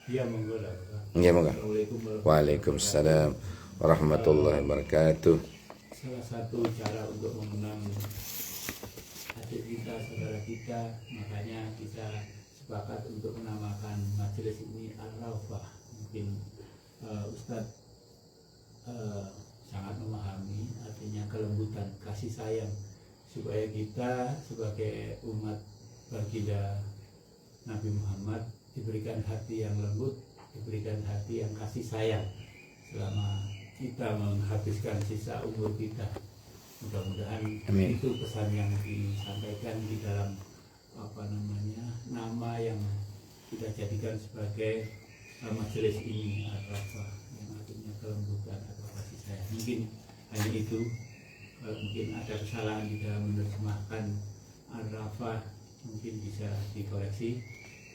Iya, monggo lah. Nggih, monggo. Assalamualaikum warahmatullahi Waalaikumsalam warahmatullahi wabarakatuh. Salah satu cara untuk mengenang adik kita, saudara kita, makanya kita sepakat untuk menamakan majelis ini Ar-Raufah. Mungkin Ustadz sangat memahami artinya kelembutan, kasih sayang, supaya kita sebagai umat baginda Nabi Muhammad diberikan hati yang lembut, diberikan hati yang kasih sayang selama kita menghabiskan sisa umur kita. Mudah-mudahan Amin. itu pesan yang disampaikan di dalam nama yang kita jadikan sebagai majelis ini, Ar-Raufah, yang artinya kelembutan atau kasih sayang. Mungkin hanya itu. Kalau mungkin ada kesalahan di dalam menerjemahkan Ar-Raufah, mungkin bisa dikoreksi.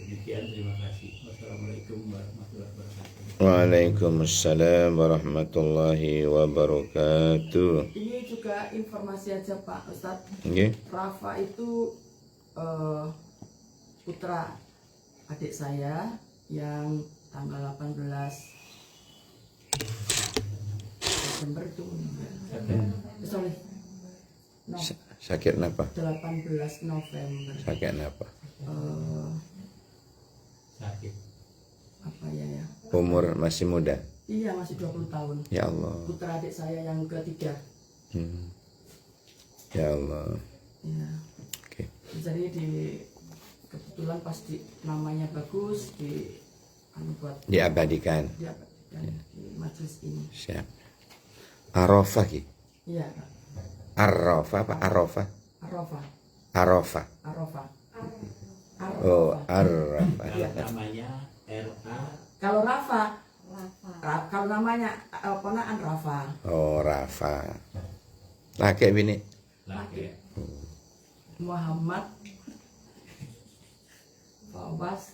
Demikian, terima kasih. Wassalamualaikum warahmatullahi wabarakatuh. Waalaikumsalam warahmatullahi wabarakatuh. Ini juga informasi aja Pak Ustadz. Nggih. Rafa itu putra adik saya yang tanggal 18 Desember itu meninggal. Sorry. No, Sakit napa? 18 November. Sakit napa? Sakit. Apa ya? Umur masih muda. Iya, masih 20 tahun. Ya Allah. Putra adik saya yang ketiga. Ya Allah. Ya. Oke. Jadi kebetulan pas namanya bagus buat Diabadikan. di majelis ini. Siap. Arafah ki. Iya, Kak. Arafah apa Arafah? Arafah. Arafah. Arafah. Oh, Arafah. Kalau namanya R.A. Kalau Rafa, kalau namanya ponaan Rafa. Oh, Rafa. Laki bini. Laki. Muhammad Fawaz.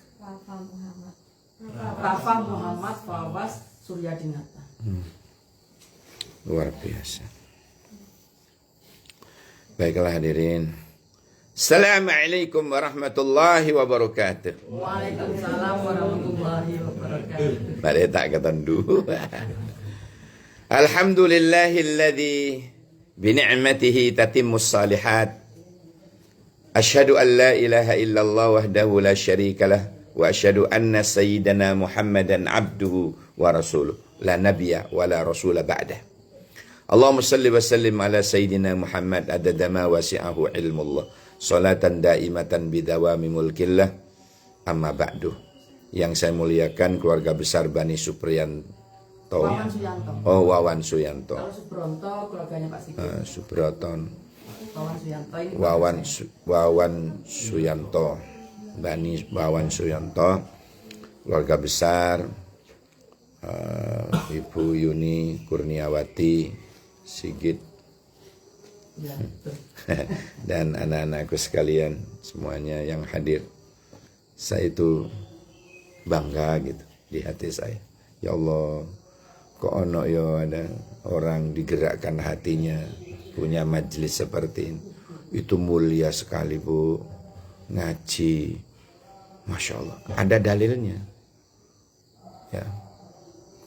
Rafa Muhammad Fawaz Suryadinata. Luar biasa. Baiklah hadirin. Assalamualaikum warahmatullahi wabarakatuh. Waalaikumsalam warahmatullahi wabarakatuh. Balik tak ketendu. Alhamdulillahilladzi bini'matihi tatimmus salihat. Asyhadu an la ilaha illallah wahdahu la syarikalah wa asyhadu anna sayyidana Muhammadan abduhu wa rasuluh. La nabiyya wa la rasula ba'dah. Allahumma salli wa sallim ala sayyidina Muhammad adada ma wasi'ahu ilmullah. Salatan daimatan bidawami mulkillah. Amma ba'du. Yang saya muliakan keluarga besar Bani Supriyanto. Wawan Suyanto. Oh, Wawan Suyanto. Kalau Subronto keluarganya Pak Sigit. Subroton. Wawan Suyanto ini. Wawan Suyanto. Bani Wawan Suyanto. Keluarga besar Ibu Yuni Kurniawati Sigit. Ya, betul. Dan anak-anakku sekalian semuanya yang hadir, saya itu bangga gitu di hati saya. Ya Allah, kok ono ya ada orang digerakkan hatinya punya majelis seperti ini. Itu mulia sekali Bu. Ngaji, Masya Allah, ada dalilnya ya.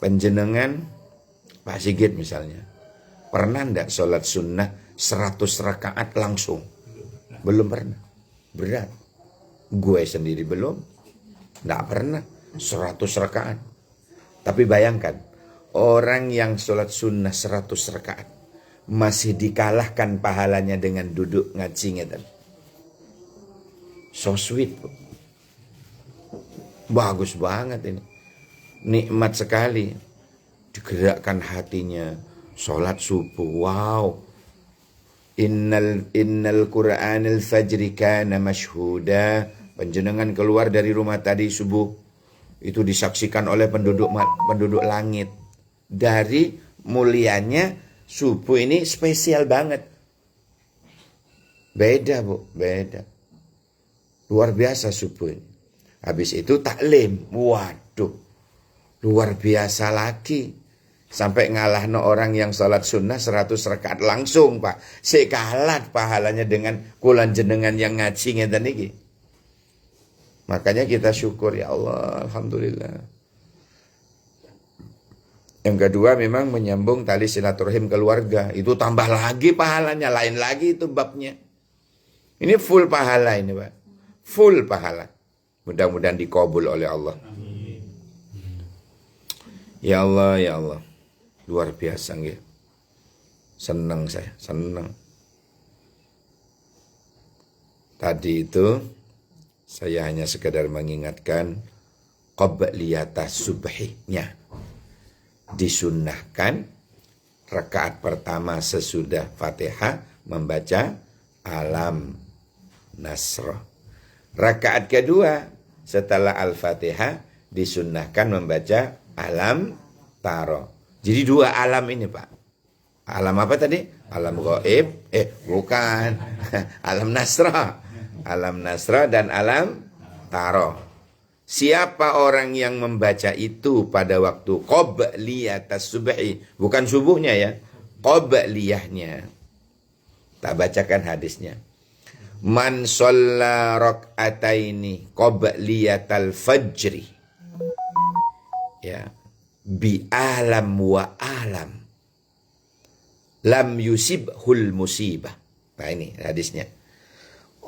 Penjenengan Pak Sigit misalnya pernah ndak sholat sunnah 100 rakaat langsung? Belum pernah. Berat. Gue sendiri belum. Nggak pernah 100 rakaat. Tapi bayangkan, orang yang sholat sunnah 100 rakaat masih dikalahkan pahalanya dengan duduk ngaji ngeten. So sweet. Bagus banget ini. Nikmat sekali. Digerakkan hatinya. Sholat subuh. Wow. Innal Qur'anil fajri kana mashhuda. Panjenengan keluar dari rumah tadi subuh, itu disaksikan oleh penduduk langit. Dari mulianya subuh ini spesial banget. Beda Bu, beda. Luar biasa subuh ini. Habis itu taklim. Waduh, luar biasa lagi. Sampai ngalahno orang yang sholat sunnah 100 rakaat langsung Pak. Sekalat pahalanya dengan kulan jenengan yang ngaji ngeten iki. Makanya kita syukur ya Allah, alhamdulillah. Yang kedua memang menyambung tali silaturahim keluarga. Itu tambah lagi pahalanya, lain lagi itu babnya. Ini full pahala ini Pak. Full pahala. Mudah-mudahan dikabul oleh Allah. Ya Allah, ya Allah. Luar biasa nggih. Senang saya, senang. Tadi itu saya hanya sekedar mengingatkan qabliyata subhinya. Disunnahkan rakaat pertama sesudah Fatihah membaca Alam Nasr. Rakaat kedua setelah Al-Fatihah disunnahkan membaca Alam Taro. Jadi 2 alam ini Pak. Alam apa tadi? Alam gaib. Bukan. Alam Nasra. Alam Nasra dan Alam Taro. Siapa orang yang membaca itu pada waktu qobliyatas subhi, bukan subuhnya ya, qobliyahnya. Tak bacakan hadisnya. Man shalla rak'ataini qobliyatal fajri. Ya. Bi alam wa alam. Lam yusibhul musibah. Nah ini hadisnya.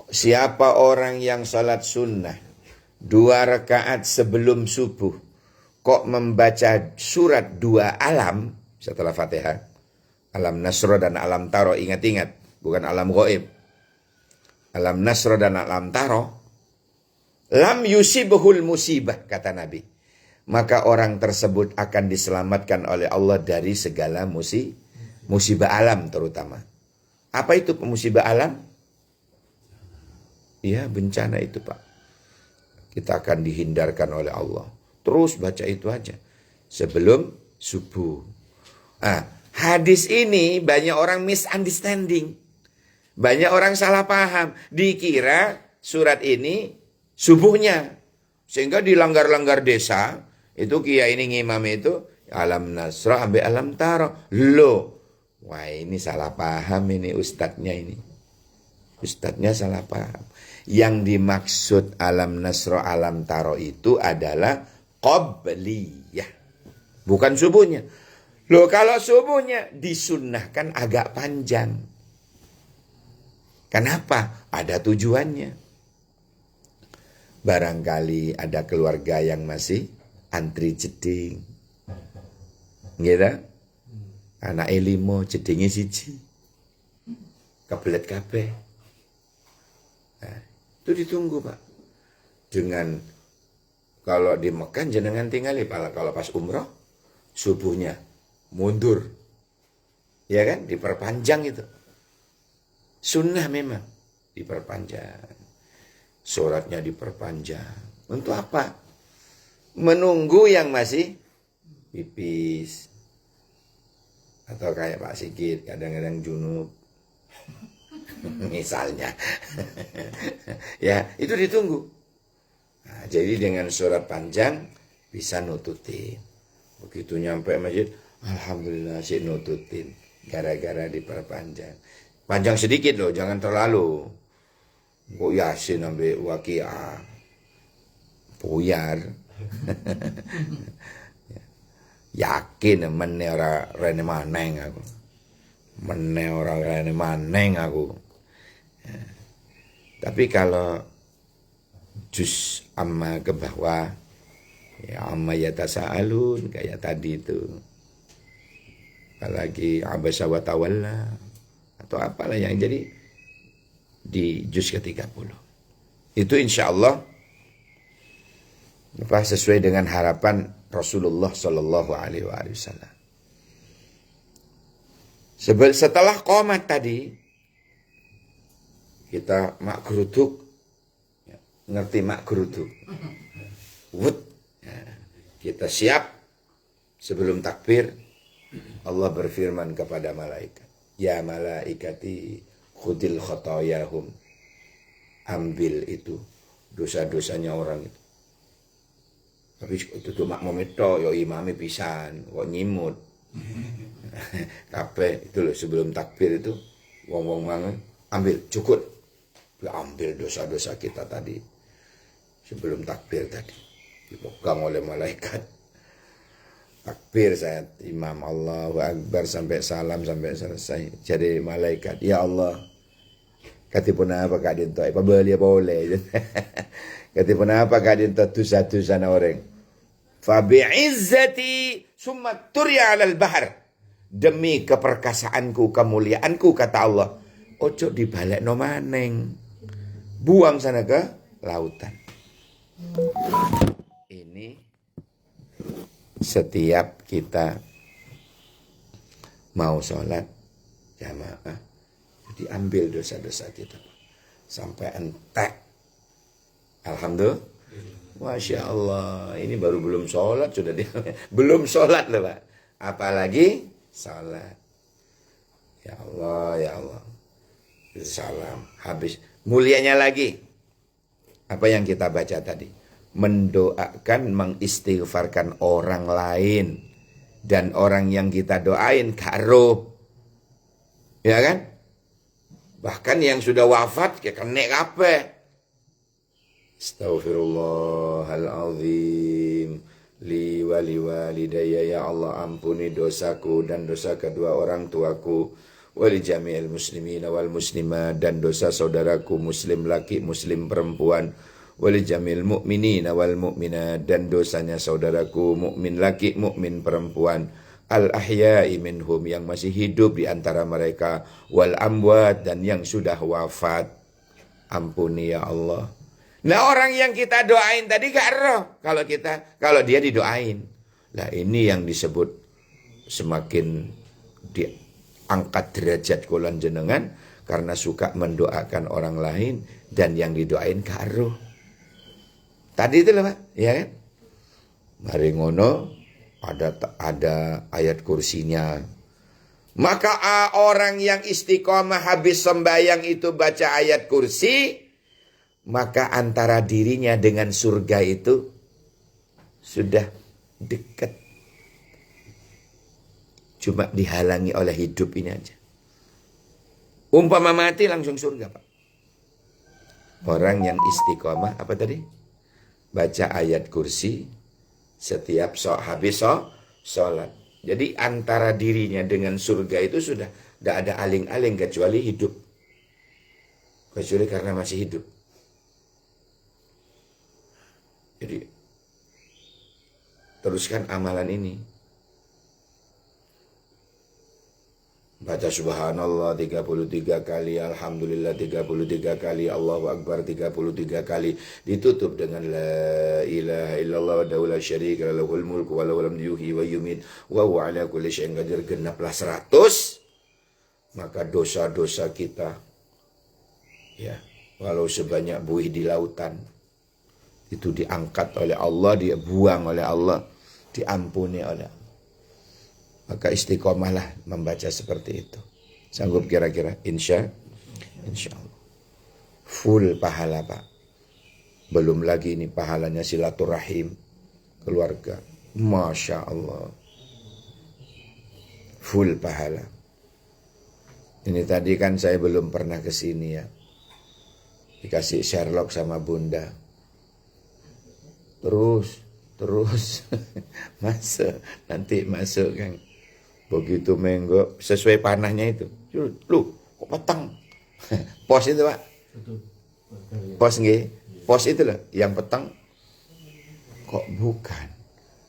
Siapa orang yang salat sunnah 2 rakaat sebelum subuh kok membaca surat 2 alam setelah Fatihah, Alam Nasr dan Alam Taro, ingat-ingat, bukan alam gaib. Alam Nasr dan Alam Taro, lam yusibhul musibah, kata Nabi. Maka orang tersebut akan diselamatkan oleh Allah dari segala musibah alam terutama. Apa itu musibah alam? Ya, bencana itu Pak. Kita akan dihindarkan oleh Allah. Terus baca itu aja sebelum subuh. Hadis ini banyak orang misunderstanding. Banyak orang salah paham. Dikira surat ini subuhnya. Sehingga di langgar-langgar desa, itu kiai ini ngimam itu, Alam Nasra ambil Alam Taro. Loh, wah ini salah paham ini ustadznya ini. Ustadznya salah paham. Yang dimaksud Alam Nasra Alam Taro itu adalah qobliyah. Bukan subuhnya. Loh kalau subuhnya disunnahkan agak panjang. Kenapa? Ada tujuannya. Barangkali ada keluarga yang masih antri jeding. Gitu? Anak 5 jedingnya 1. Kebelet kabeh. Nah, itu ditunggu Pak. Dengan kalau di Mekah jenengan tinggali kalau pas umroh subuhnya mundur. Ya kan? Diperpanjang itu. Sunnah memang diperpanjang. Sholatnya diperpanjang. Untuk apa? Menunggu yang masih pipis. Atau kayak Pak Sigit kadang-kadang junub. Misalnya. Ya, itu ditunggu. Nah, jadi dengan sholat panjang bisa nututin. Begitu nyampe masjid, alhamdulillah sih nututin. Gara-gara diperpanjang. Panjang sedikit loh, jangan terlalu. Kok Yasin sampai Waqiah. Buyar. Yakin mene ora rene maneng aku. Mene ora rene maneng aku. Tapi kalau juz amma ke bawah, ya amma yatasaalun kayak tadi itu. Apalagi abasa wa tawalla atau apalah yang jadi di juz ke-30. Itu insya Allah sesuai dengan harapan Rasulullah Sallallahu Alaihi Wasallam. Setelah qomat tadi, kita mak geruduk, ngerti mak geruduk, kita siap sebelum takbir. Allah berfirman kepada malaikat, ya malaikati khudil khotoyahum, ambil itu dosa-dosanya orang itu. Tapi itu tuh makmum itu yo imami pisan kok nyimut. Kabeh itu loh sebelum takbir itu wong-wong mangan ambil cukup, ambil dosa-dosa kita tadi sebelum takbir tadi dipegang oleh malaikat. takbir saya imam, Allahu Akbar sampai salam sampai selesai. Jadi malaikat, ya Allah, katipun apa kadin to, pabeli boleh. Katipun apa kadin to dosa-dosa na orang. Fa bi'izzati summa turya 'alal bahr. Demi keperkasaanku, kemuliaanku, kata Allah, ojo dibalekno maneng. Buang sana ke lautan. Ini setiap kita mau sholat jamaah, jadi ambil dosa-dosa kita sampai entek. Alhamdulillah, masya Allah. Ini baru belum sholat sudah belum sholat loh Pak, apalagi sholat. Ya Allah, ya Allah. Salam habis. Mulianya lagi apa yang kita baca tadi, mendoakan, mengistighfarkan orang lain, dan orang yang kita doain karo, ya kan? Bahkan yang sudah wafat kayak kena kabeh. Astaghfirullahalazim li wali walidayya, ya Allah ampuni dosaku dan dosa kedua orang tuaku, wali jami'il muslimina wal muslimat, dan dosa saudaraku muslim laki muslim perempuan, wali jamil mu'minina wal mu'minat, dan dosanya saudaraku mukmin laki mukmin perempuan, al ahya'i minhum, yang masih hidup di antara mereka, wal amwat, dan yang sudah wafat. Ampuni ya Allah. Nah, orang yang kita doain tadi gak roh kalau dia didoain. Lah ini yang disebut semakin diangkat derajat kulon jenengan karena suka mendoakan orang lain dan yang didoain gak roh. Tadi itu lah Pak, ya kan? Mari ngono ada ayat kursinya. Maka orang yang istiqomah habis sembahyang itu baca ayat kursi, maka antara dirinya dengan surga itu sudah dekat. Cuma dihalangi oleh hidup ini aja. Umpama mati langsung surga Pak. Orang yang istiqomah apa tadi? Baca ayat kursi setiap habis sholat. Jadi antara dirinya dengan surga itu sudah tidak ada aling-aling kecuali hidup. Kecuali karena masih hidup. Jadi teruskan amalan ini. Baca subhanallah 33 kali, alhamdulillah 33 kali, Allahu akbar 33 kali. Ditutup dengan la ilaha illallah wa la syarika lahul mulku wa lahul hamdu yuhyi wa yumiit wa huwa ala kulli syai'in qadir. Genaplah 100. Maka dosa-dosa kita, ya, walau sebanyak buih di lautan, itu diangkat oleh Allah, dia buang oleh Allah, diampuni oleh Allah. Maka istiqomahlah membaca seperti itu. Sanggup kira-kira? Insya Allah. Full pahala Pak. Belum lagi ini pahalanya silaturahim keluarga. Masya Allah. Full pahala. Ini tadi kan saya belum pernah ke sini ya. Dikasih Sherlock sama Bunda. Terus masuk, nanti masuk kan. Begitu menggok sesuai panahnya itu. Lu kok petang? Pos itu Pak. Pos nggih. Pos itu loh yang petang. Kok bukan?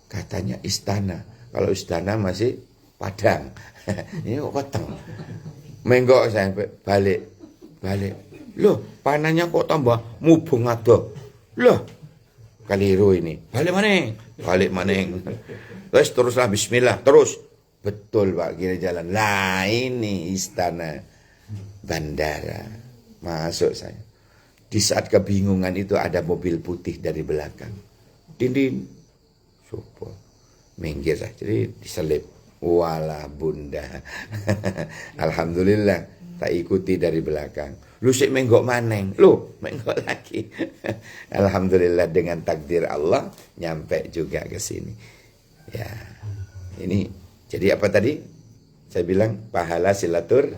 Katanya istana. Kalau istana masih padang. Ini kok petang. Menggok saya balik. Loh, panahnya kok tambah mubung ado. Loh, keliru ini. Balik maneng. Teruslah bismillah, terus. Betul Pak, kiri jalan. Lah ini istana bandara. Masuk saya. Di saat kebingungan itu ada mobil putih dari belakang. Dinding. Super. Minggir saya. Jadi diselip. Walah Bunda. Alhamdulillah. Tak ikuti dari belakang. Lu sik menggok maneng. Lu menggok lagi. Alhamdulillah dengan takdir Allah nyampe juga ke sini. Ya. Ini jadi apa tadi? Saya bilang pahala silatur.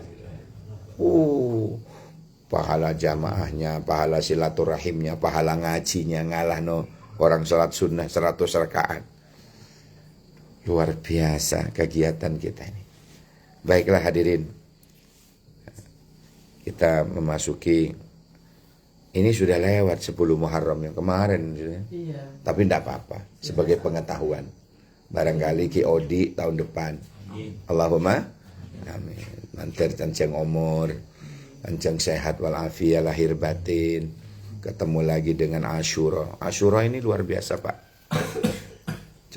Pahala jamaahnya, pahala silaturahimnya, pahala ngajinya, ngalah no orang sholat sunnah 100 rakaat. Luar biasa kegiatan kita ini. Baiklah hadirin, kita memasuki, ini sudah lewat 10 Muharram yang kemarin, Iya. tapi tidak apa-apa, sebagai pengetahuan. Barangkali Ki Odi tahun depan. Allahumma amin. Mantir canceng umur, canceng sehat walafiat lahir batin. Ketemu lagi dengan Asyura. Asyura ini luar biasa, Pak.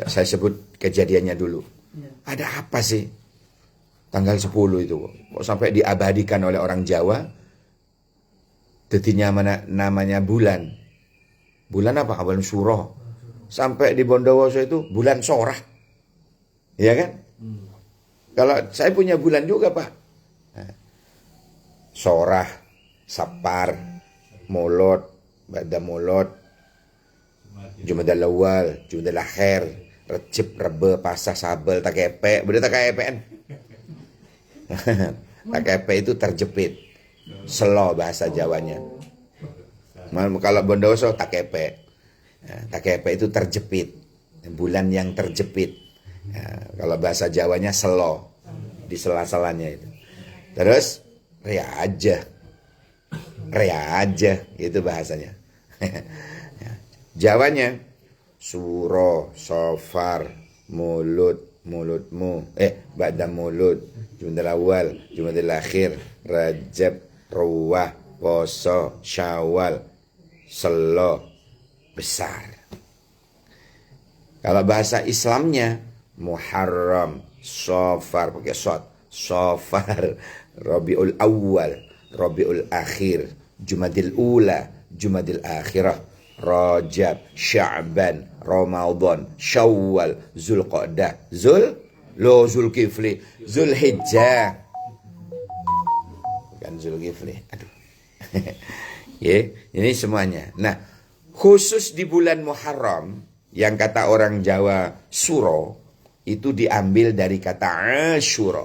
Saya sebut kejadiannya dulu. Iya. Ada apa sih? Tanggal 10 itu kok sampai diabadikan oleh orang Jawa. Detinya namanya bulan. Bulan apa? Bulan Suro. Sampai di Bondowoso itu bulan Sorah. Iya kan? Kalau saya punya bulan juga, Pak. Sorah, Sapar, Molot, Bada Molot, Jumadal Awal, Jumadal Akhir, Recep, Rebe, Pasah, Sabel, Takepe. Bener Takepean. Takepe itu terjepit. Selo bahasa Jawanya. Kalau Bondowoso Takepe. Takepe itu terjepit. Bulan yang terjepit. Kalau bahasa Jawanya selo. Di sela-selanya itu. Terus Rea aja itu bahasanya. Jawanya Suro, Sofar, mulutmu, Ba'da mulut, Jumadil Awal, Jumadil Akhir, Rajab, Ruwah, Poso, Syawal, Selo, besar. Kalau bahasa Islamnya Muharram, Sofar pakai shot, Sofar, Rabiul Awal, Rabiul Akhir, Jumadil Ula, Jumadil Akhirah, Rajab, Sya'ban, Ramadan, Syawal, Zulqa'dah, Zulkifli, Zulhijjah. Bukan Zulkifli. Aduh. Ini semuanya. Nah, khusus di bulan Muharram yang kata orang Jawa Suro itu diambil dari kata Asyura.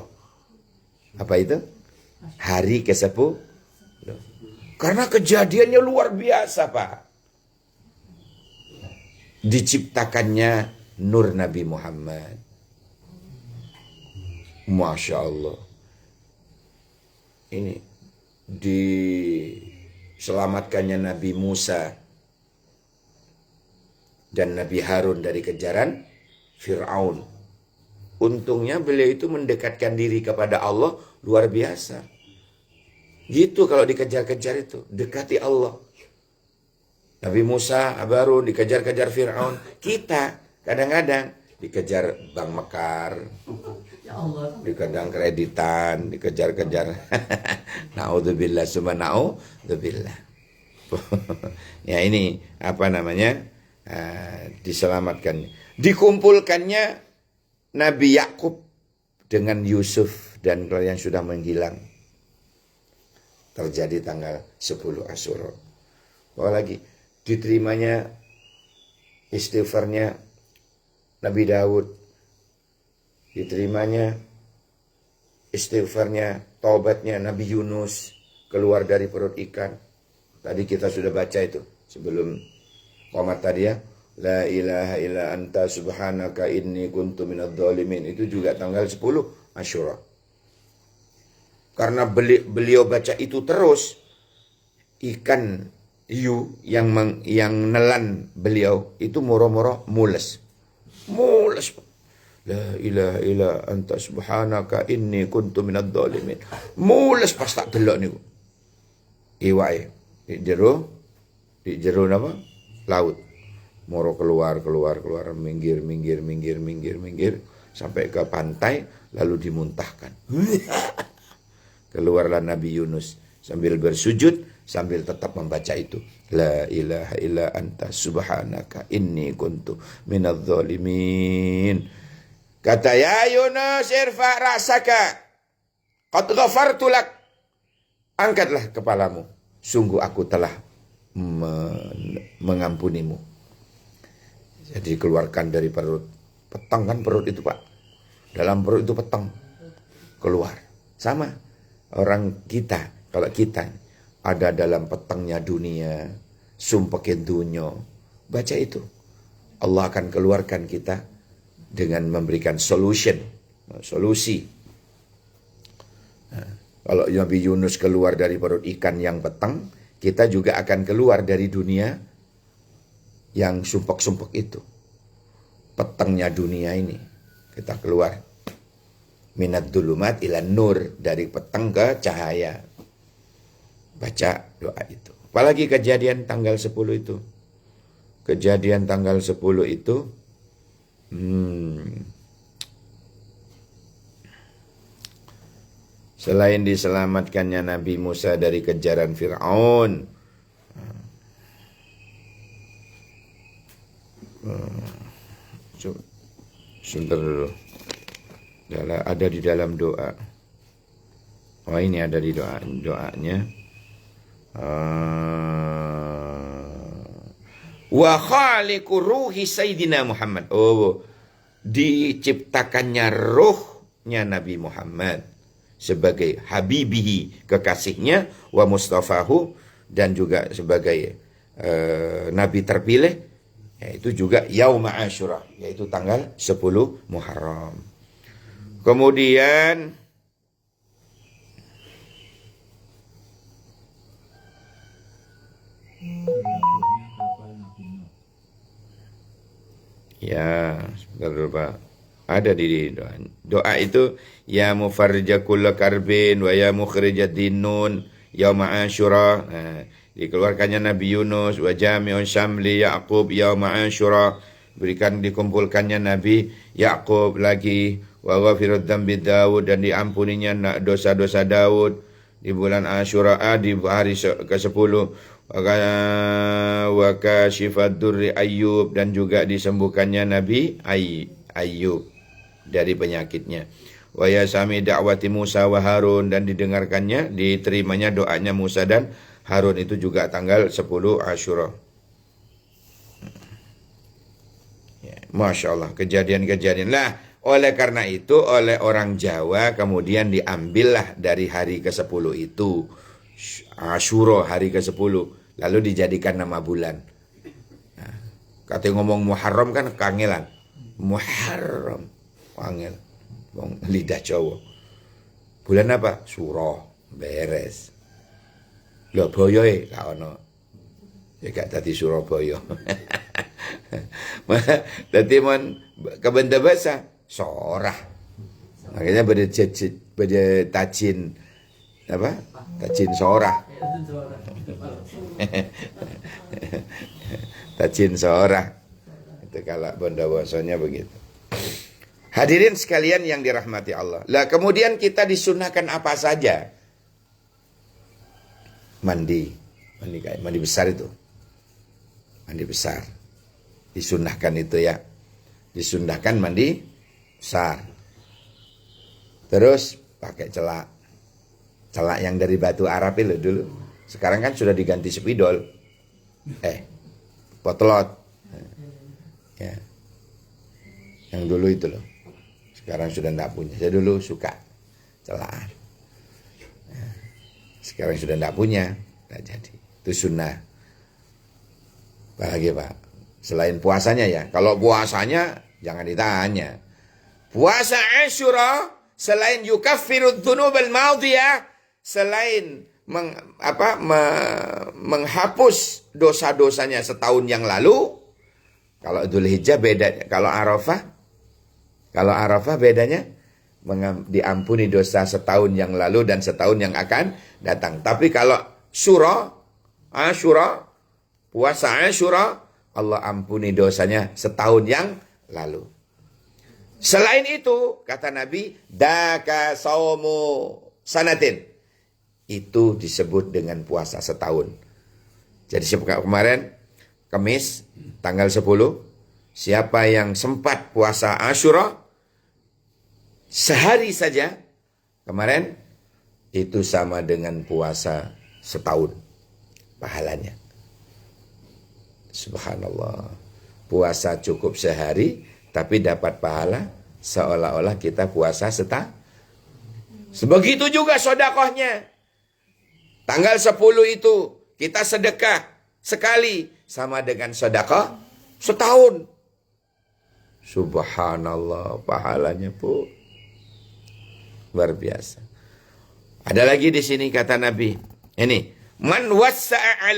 Apa itu? Hari ke-10. Karena kejadiannya luar biasa, Pak. Diciptakannya nur Nabi Muhammad. Masya Allah. Ini diselamatkannya Nabi Musa dan Nabi Harun dari kejaran Fir'aun. Untungnya beliau itu mendekatkan diri kepada Allah luar biasa. Gitu kalau dikejar-kejar itu, dekati Allah. Nabi Musa, Harun dikejar-kejar Fir'aun. Kita kadang-kadang dikejar Bank Mekar. Ya Allah. Dikejar kreditan, dikejar-kejar. Naudzubillah summa naudzubillah. Ya ini apa namanya? Diselamatkan. Dikumpulkannya Nabi Yakub dengan Yusuf dan kalian sudah menghilang. Terjadi tanggal 10 Asyura. Apa lagi? Diterimanya istighfarnya Nabi Daud. Diterimanya istighfarnya, taubatnya Nabi Yunus keluar dari perut ikan. Tadi kita sudah baca itu sebelum qomat tadi ya. La ilaha illa anta subhanaka inni kuntu minadh dhalimin. Itu juga tanggal 10 Asyura. Karena beliau baca itu terus, ikan hiu yang nelan beliau itu moro-moro mules. Mules. La ilaha illa anta subhanaka inni kuntu minadh dhalimin. Mules pas tak delok niku. Iwake di jero napa? Laut. Moro keluar, minggir sampai ke pantai lalu dimuntahkan. Keluarlah Nabi Yunus sambil bersujud sambil tetap membaca itu. La ilaha illa anta subhanaka inni kuntu minadh dhalimin. Kata ya Yunus irfa ra'saka qad ghafartu lak. Angkatlah kepalamu, sungguh aku telah mengampunimu. Jadi keluarkan dari perut. Petang kan perut itu, Pak. Dalam perut itu petang. Keluar. Sama. Orang kita, kalau kita ada dalam petangnya dunia, sumpekin dunyo, baca itu. Allah akan keluarkan kita dengan memberikan solusi. Nah, kalau Nabi Yunus keluar dari perut ikan yang petang, kita juga akan keluar dari dunia yang sumpek-sumpek itu. Petangnya dunia ini. Kita keluar. Minad dulumat ilan nur. Dari petang ke cahaya. Baca doa itu. Apalagi kejadian tanggal 10 itu. Kejadian tanggal 10 itu. Selain diselamatkannya Nabi Musa dari kejaran Fir'aun. Sebentar dulu. Ada di dalam doa. Oh, ini ada di doanya. Wa khaliqu ruhi Sayyidina Muhammad. Oh, diciptakannya ruhnya Nabi Muhammad sebagai habibihi, kekasihnya, wa mustafahu, dan juga sebagai nabi terpilih, yaitu juga yauma Asyura, yaitu tanggal 10 Muharram. Kemudian ya, sebentar dulu Pak. Ada di doa. Doa itu ya mufarrija kulla karbin wa ya mukhrijad dinun yauma Asyura. Nah, dikeluarkannya Nabi Yunus wa jami'un syamli Yaqub yauma Asyura. Dikumpulkannya Nabi Yaqub lagi wa ghafirud dzambi Daud, dan diampuninya dosa-dosa Daud di bulan Asyura, di hari ke-10. Wa kashifad durri Ayyub, dan juga disembuhkannya Nabi Ayyub dari penyakitnya. Wa yasami da'wati Musa wa Harun, dan didengarkannya, diterimanya doanya Musa dan Harun, itu juga tanggal 10 Asyura. Ya, Masya Allah, kejadian-kejadian. Lah, oleh karena itu, oleh orang Jawa kemudian diambillah dari hari ke-10 itu, Asyura, hari ke-10, lalu dijadikan nama bulan. Nah, katanya ngomong Muharram kan kangelan. Muharram, wangel, lidah Jawa. Bulan apa? Suro, beres. Lho boyoe gak ono. Ya gak tadi Surabaya. Dadi mon kebenda bahasa sorah. Makanya pada tajin apa? Tajin sorah. Tajin sorah. Itu kalau bondawasanya begitu. Hadirin sekalian yang dirahmati Allah. Lah kemudian kita disunahkan apa saja? Mandi besar itu. Mandi besar. Disunahkan itu ya. Disunahkan mandi besar. Terus pakai celak. Celak yang dari batu Arab itu dulu. Sekarang kan sudah diganti spidol. Potlot. Ya. Yang dulu itu loh. Sekarang sudah tidak punya. Saya dulu suka celaan. Ya. Sekarang sudah tidak punya. Tidak jadi. Itu sunnah. Apalagi Pak? Selain puasanya ya. Kalau puasanya jangan ditanya. Puasa Asyura selain yukaffirud dzunubal madhiyah, selain menghapus dosa-dosanya setahun yang lalu. Kalau Dzulhijjah beda. Kalau Arafah bedanya diampuni dosa setahun yang lalu dan setahun yang akan datang. Tapi kalau Asyura, puasa Asyura, Allah ampuni dosanya setahun yang lalu. Selain itu, kata Nabi, daka saumu sanatin. Itu disebut dengan puasa setahun. Jadi kemarin, Kamis, tanggal 10, siapa yang sempat puasa Asyura, sehari saja, kemarin, itu sama dengan puasa setahun pahalanya. Subhanallah. Puasa cukup sehari, tapi dapat pahala seolah-olah kita puasa setahun. Sebegitu juga sedekahnya. Tanggal 10 itu kita sedekah sekali sama dengan sedekah setahun. Subhanallah, pahalanya pun luar biasa. Ada lagi di sini kata Nabi. Ini, man wassa'a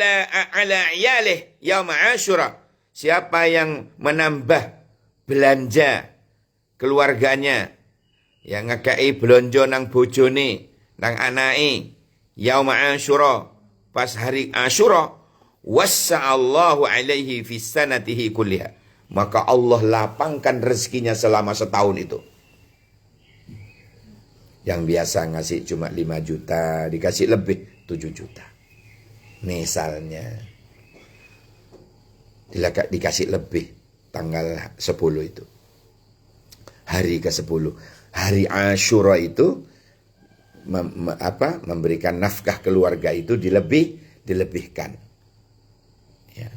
ala iyalih yaum Asyura. Siapa yang menambah belanja keluarganya, yang ngekei belanja nang bojone, nang anake, yaum Asyura, pas hari Asyura, wassa'allahu alaihi fi sanatihi kulliha. Maka Allah lapangkan rezekinya selama setahun itu. Yang biasa ngasih cuma 5 juta, dikasih lebih 7 juta. Misalnya, dikasih lebih tanggal 10 itu. Hari ke-10. Hari Asyura itu memberikan nafkah keluarga itu dilebihkan ya,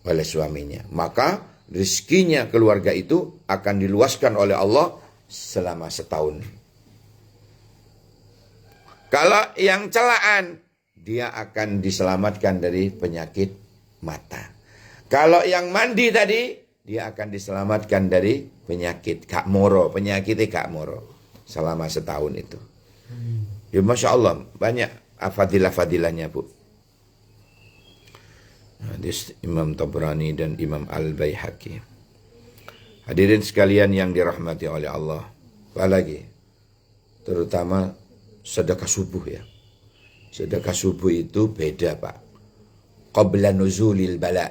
oleh suaminya. Maka rezekinya keluarga itu akan diluaskan oleh Allah selama setahun. Kalau yang celaan, dia akan diselamatkan dari penyakit mata. Kalau yang mandi tadi, dia akan diselamatkan dari penyakit kak moro, penyakitnya kak moro selama setahun itu. Ya Masya Allah, banyak fadilah-fadilahnya Bu. Hadis Imam Tabrani dan Imam Al-Baihaqi. Hadirin sekalian yang dirahmati oleh Allah. Apalagi, terutama sedekah subuh ya. Sedekah subuh itu beda Pak. Qabla nuzulil bala.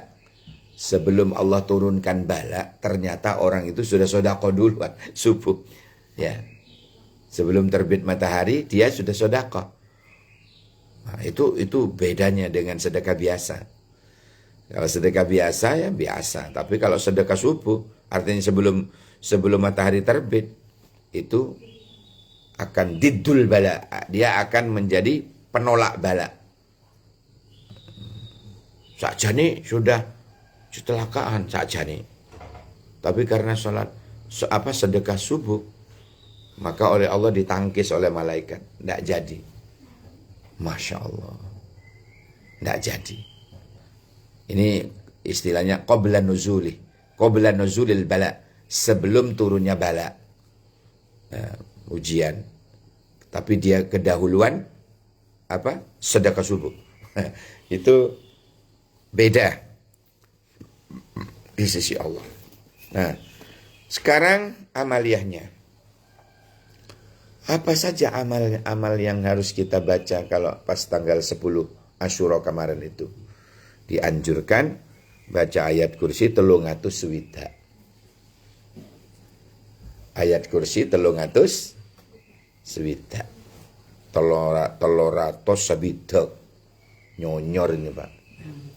Sebelum Allah turunkan bala, ternyata orang itu sudah sedekah duluan subuh. Ya. Sebelum terbit matahari, dia sudah sedekah. Nah, itu bedanya dengan sedekah biasa. Kalau sedekah biasa ya biasa. Tapi kalau sedekah subuh, artinya sebelum matahari terbit, itu akan diddul bala. Dia akan menjadi penolak bala. Sakjane sudah kecelakaan sakjane. Tapi karena sedekah subuh, maka oleh Allah ditangkis oleh malaikat. Tidak jadi. Masya Allah. Tidak jadi. Ini istilahnya qabla nuzuli. Qabla nuzulil bala. Sebelum turunnya bala. Ujian. Tapi dia kedahuluan sedekah subuh. Itu beda di sisi Allah. Nah, sekarang amaliyahnya. Apa saja amal yang harus kita baca kalau pas tanggal 10 Asyura kemarin itu? Dianjurkan baca ayat kursi 300 swidak. Ayat kursi 300 swidak. 300 swidak. Nyonyor ini Pak.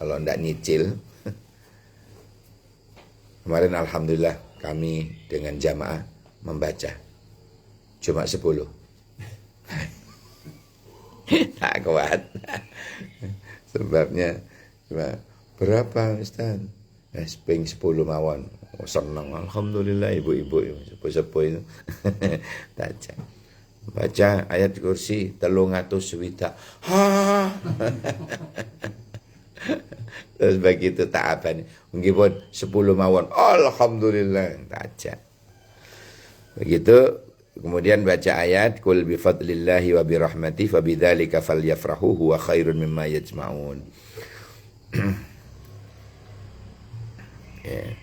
Kalau enggak nyicil. Kemarin alhamdulillah kami dengan jamaah membaca. Cuma 10. Tak kuat. Sebabnya cuma berapa Ustaz? Ping 10 mawon. Oh, senang alhamdulillah ibu-ibu sepuh-sepuh itu. Baca ayat kursi 300 swidak. Terus begitu tak apa nih. Mungkin 10 mawon. Alhamdulillah tak. Begitu. Kemudian baca ayat qul bi fadlillahi wa bi rahmatihi fa bidzalika falyafrahu huwa khairun mimma yajma'un. Ya.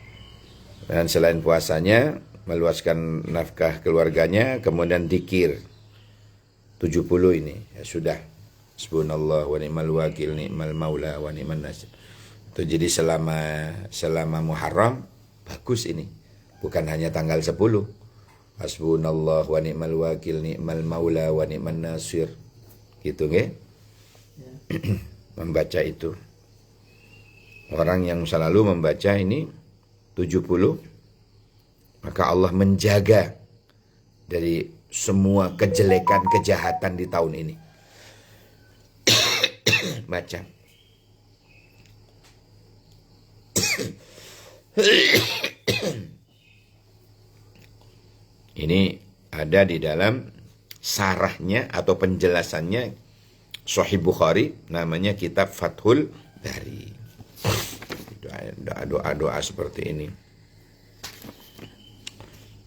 Dan selain puasanya meluaskan nafkah keluarganya, kemudian zikir 70 ini ya sudah. Subhanallah wa ni'mal wakil ni'mal maula wa ni'man nasir. Itu jadi selama Muharram bagus ini. Bukan hanya tanggal 10. Hasbunallah wa ni'mal wakil ni'mal maula wa ni'man nasir. Gitu nggih? Ya. Membaca itu. Orang yang selalu membaca ini 70, maka Allah menjaga dari semua kejelekan, kejahatan di tahun ini. Baca. Ini ada di dalam sarahnya atau penjelasannya Sahih Bukhari, namanya kitab Fathul Bari. Doa-doa seperti ini.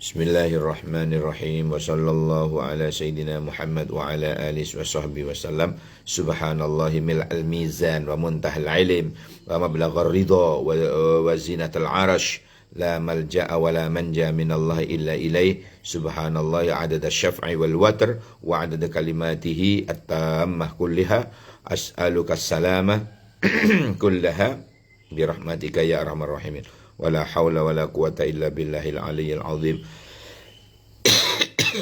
Bismillahirrahmanirrahim. Wa sallallahu ala sayyidina Muhammad wa ala alihi wa sahbihi wasallam. Subhanallahi mil'al mizan wa muntahal ilm wa mablaghar ridha wa zinatal arash. La malja'a wa la manja minallahi illa ilaih. Subhanallahi adada syaf'i wal watr wa adada kalimatihi at-tammah kulliha. As'aluka salamah kullaha birahmatika ya arhamar rahimin. Wala haula wala quwata illa billahil aliyyil azim.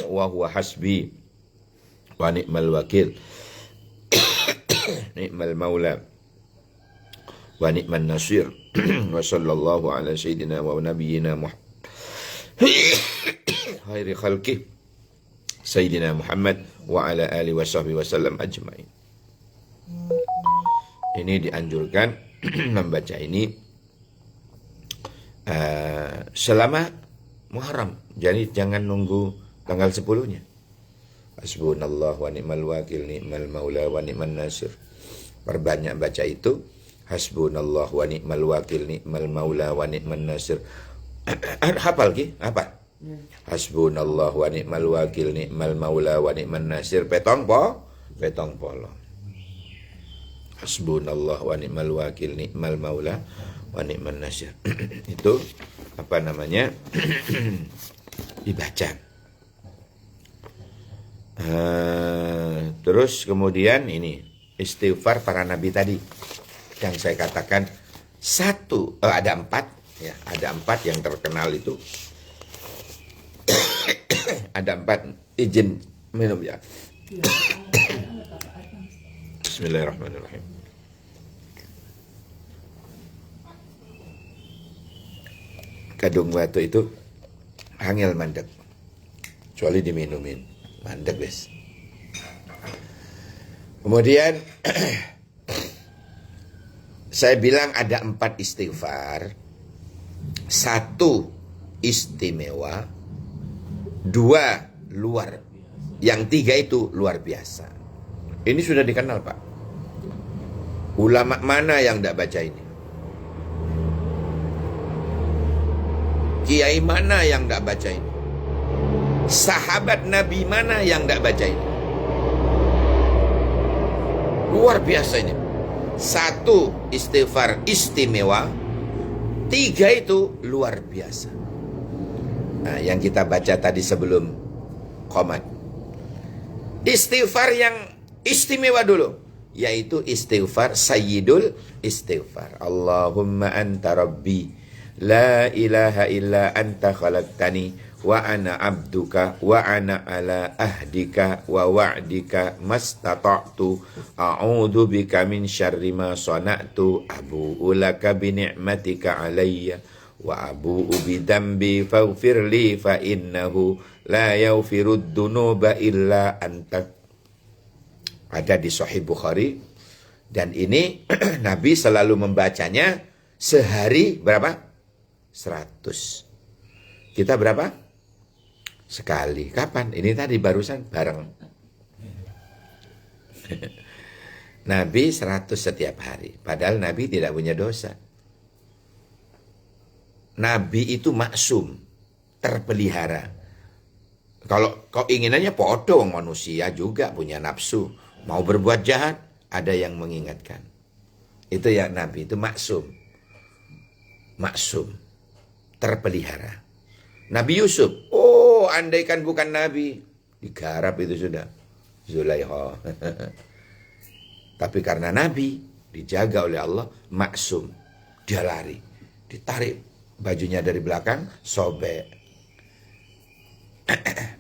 Wa huwa hasbi wa ni'mal wakil. Ni'mal maula wa ni'man nasir. Wa sallallahu ala sayyidina wa nabiyyina Muhammad khairi khalqi sayyidina Muhammad wa ala alihi wa sahbihi wasallam ajmain. Ini dianjurkan membaca ini selama Muharram. Jadi jangan nunggu tanggal 10-nya. Hasbunallah wa ni'mal wakil, ni'mal maula wa ni'man nasir. Perbanyak baca itu. Hasbunallah wa ni'mal wakil, ni'mal maula wa ni'man nasir. Hafal ki? Apa? Hasbunallah wa ni'mal wakil, ni'mal maula wa ni'man nasir. Petong polo. Hasbunallah wa ni'mal wakil, ni'mal maula wa ni'man nasir. Itu apa namanya? Dibaca. Terus kemudian ini istighfar para nabi tadi yang saya katakan ada 4 ya, ada 4 yang terkenal itu. Ada 4. Izin minum ya. Bismillahirrahmanirrahim. Kadung batu itu angel mandek, kecuali diminumin mandek guys. Kemudian saya bilang ada 4 istighfar. 1 istimewa, 2 luar, yang 3 itu luar biasa. Ini sudah dikenal Pak. Ulama mana yang tidak baca ini? Kiai mana yang tidak baca ini? Sahabat Nabi mana yang tidak baca ini? Luar biasa ini. 1 istighfar istimewa, 3 itu luar biasa. Nah, yang kita baca tadi sebelum qomat. Istighfar yang istimewa dulu, yaitu istighfar sayyidul istighfar. Allahumma anta rabbi la ilaha illa anta khalaqtani wa ana abduka wa ana ala ahdika wa wa'dika mastata'tu a'udzu bika min syarri ma sana'tu abu'u laka bi ni'matika alayya wa abu'u bi dambi faghfir li fa innahu la yaghfirud dunuba illa anta. Ada di Sahih Bukhari, dan ini Nabi selalu membacanya sehari berapa? 100. Kita berapa? Sekali. Kapan? Ini tadi barusan bareng. Nabi 100 setiap hari. Padahal Nabi tidak punya dosa. Nabi itu maksum, terpelihara. Kalau keinginannya podo, manusia juga punya nafsu. Mau berbuat jahat, ada yang mengingatkan. Itu ya, Nabi itu maksum. Maksum, terpelihara. Nabi Yusuf, andaikan bukan Nabi, digarap itu sudah Zulaikha. Tapi karena Nabi dijaga oleh Allah, maksum, dia lari, ditarik bajunya dari belakang, sobek.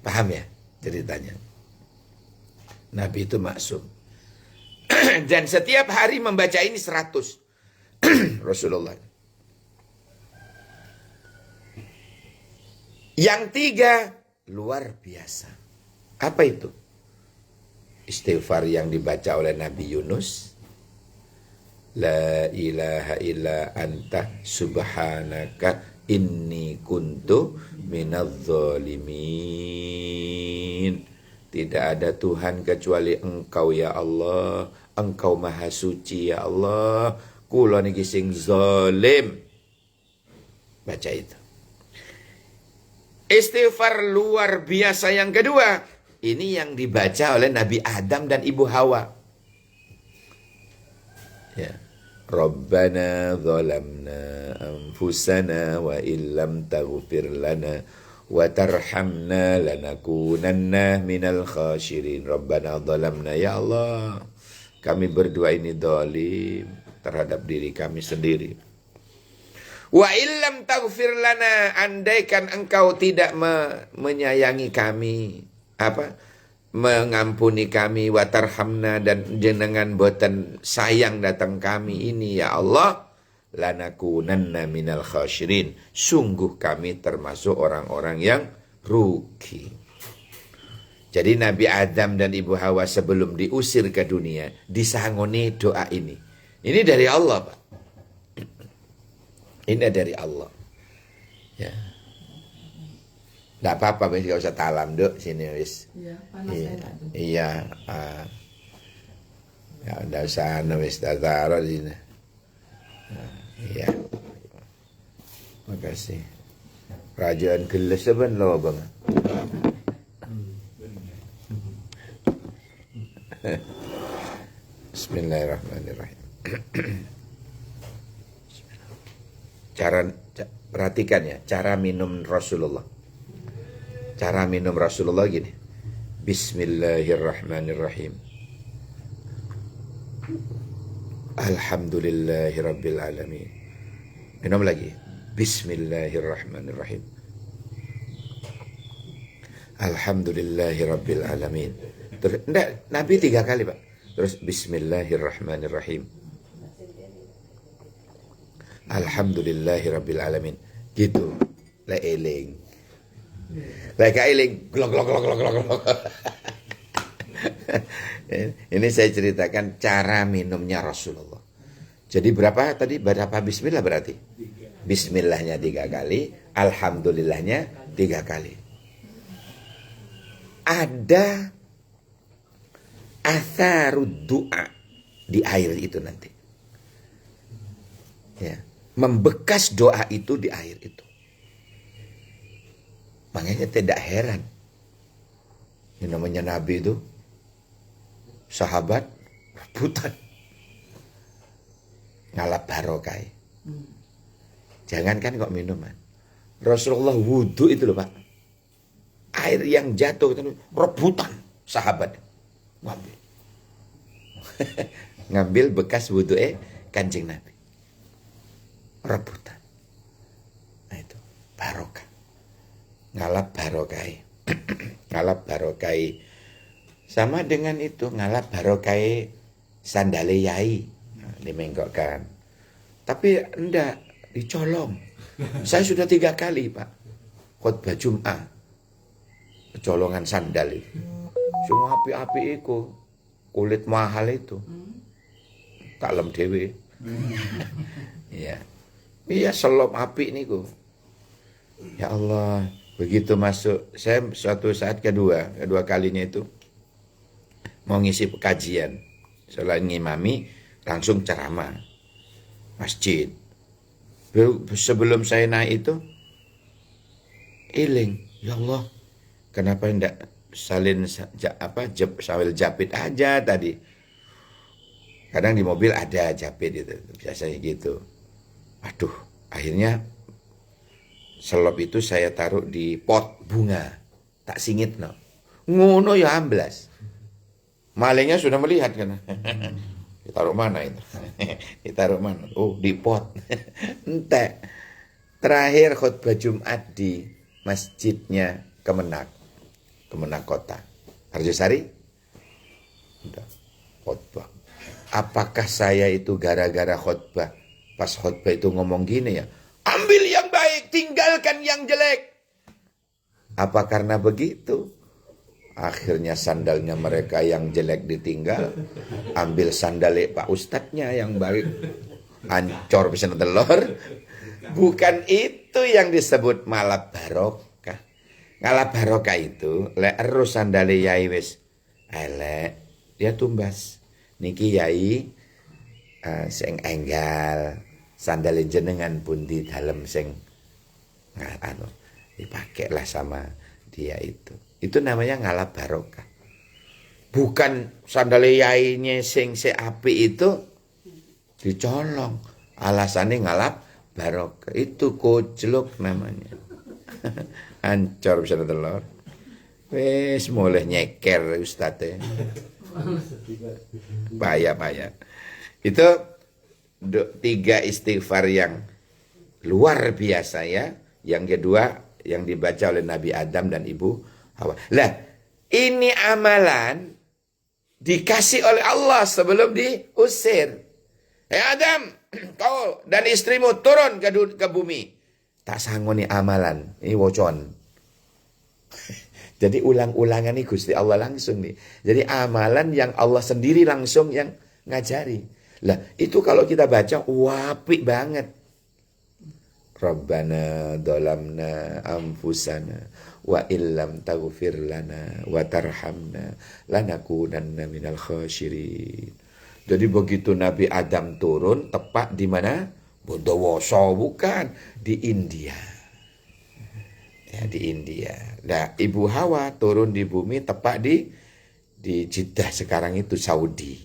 Paham ya ceritanya? Nabi itu maksum. Dan setiap hari membaca ini 100. Rasulullah. Yang 3 luar biasa. Apa itu? Istighfar yang dibaca oleh Nabi Yunus. La ilaha illa anta subhanaka inni kuntu minadh-dhalimin. Tidak ada Tuhan kecuali Engkau ya Allah. Engkau maha suci ya Allah. Kula niki sing zalim. Baca itu. Istighfar luar biasa yang kedua, ini yang dibaca oleh Nabi Adam dan Ibu Hawa. Ya. Rabbana zalamna anfusana wa illam taghfir lana wa tarhamna lanakunanna minal khasyirin. Rabbana zalamna, ya Allah, kami berdua ini zalim terhadap diri kami sendiri. Wa illam taghfir lana, andaikan engkau tidak menyayangi kami, mengampuni kami, wa tarhamna, dan jenengan boten sayang datang kami ini ya Allah, lanakunanna minal khasyirin, sungguh kami termasuk orang-orang yang rugi. Jadi Nabi Adam dan Ibu Hawa sebelum diusir ke dunia disangoni doa ini. Ini dari Allah, Pak. Ini dari Allah. Ya. Nggak apa-apa, wis gak usah talam, Duk, sini wis. Iya, panas enak tuh. Iya, ya udah sana wis taruh di sini. Iya. Makasih. Kerajaan gelas ben lo, Bang. Bismillahirrahmanirrahim. Perhatikan ya, cara minum Rasulullah. Cara minum Rasulullah gini. Bismillahirrahmanirrahim. Alhamdulillahirabbil alamin. Minum lagi. Bismillahirrahmanirrahim. Alhamdulillahirabbil alamin. Terus enggak, Nabi 3 kali, Pak. Terus bismillahirrahmanirrahim. Alhamdulillahirabbil alamin. Gitu. La eling. Leka eling, glok. Ini saya ceritakan cara minumnya Rasulullah. Jadi berapa tadi? Berapa bismillah berarti? Bismillahnya 3 kali, alhamdulillahnya 3 kali. Ada atharud du'a di air itu nanti. Ya, membekas doa itu di air itu. Makanya tidak heran. Ini namanya Nabi itu, sahabat, rebutan. Ngalap barokai. Jangankan kok minuman. Rasulullah wudhu itu loh, Pak. Air yang jatuh, rebutan sahabat. Ngambil. Ngambil bekas wudhu Kanjeng Nabi. Rebutan. Nah itu, barokah. Ngalap barokai. Ngalap barokai. Sama dengan itu, ngalap barokai sandale yai. Nah, dimenggokkan. Tapi enggak, dicolong. Saya sudah 3 kali, Pak. Khutbah Jum'ah. Kecolongan sandal itu. Semua api-api itu. Kulit mahal itu. Taklem dewe. Iya. Iya, selop api niku. Ya Allah. Begitu masuk, saya suatu saat kedua kalinya itu mau ngisi kajian. Selain ngimami, langsung ceramah. Masjid. Sebelum saya naik itu, iling, ya Allah, kenapa enggak salin sambil japit aja tadi. Kadang di mobil ada japit itu, biasanya gitu. Aduh, akhirnya selop itu saya taruh di pot bunga. Tak singit no. Ngono ya amblas. Malingnya sudah melihat kan. Ditaruh mana itu? Ditaruh mana? Oh, di pot. Entek. Terakhir khutbah Jumat di masjidnya Kemenak Kota. Harjosari. Udah. Khutbah. Apakah saya itu gara-gara khutbah? Pas khutbah itu ngomong gini ya. Ambil yang baik, tinggalkan yang jelek. Apa karena begitu? Akhirnya sandalnya mereka yang jelek ditinggal. Ambil sandal Pak Ustadznya yang baik. Ancor bisa telur. Bukan itu yang disebut malap barokah. Ngalap barokah itu, lek erus sandal yai wis elek, dia tumbas. Niki yai sing enggal. Sandal jenengan pun di dalam sing Dipakailah sama dia itu. Itu namanya ngalap barokah. Bukan sandale yainya sing api itu dicolong. Alasannya ngalap barokah. Itu kojlok namanya. Ancor bisa telur. Wes mulai nyeker ustadz. Payah. Itu 3 istighfar yang luar biasa ya. Yang kedua yang dibaca oleh Nabi Adam dan Ibu Hawa. Lah, ini amalan dikasih oleh Allah sebelum diusir. Adam, kau dan istrimu turun ke bumi. Tak sangoni amalan. Ini wocon. Jadi ulang-ulangan nih Gusti Allah langsung nih. Jadi amalan yang Allah sendiri langsung yang ngajari. Lah itu kalau kita baca apik banget. Rabbana dolamna anfusana wa illam taghfir lana wa tarhamna lanakunanna minal khasirin. Jadi begitu Nabi Adam turun tepat di mana? Bondowoso bukan, di India. Ya, di India. Nah, Ibu Hawa turun di bumi tepat di Jeddah sekarang itu Saudi.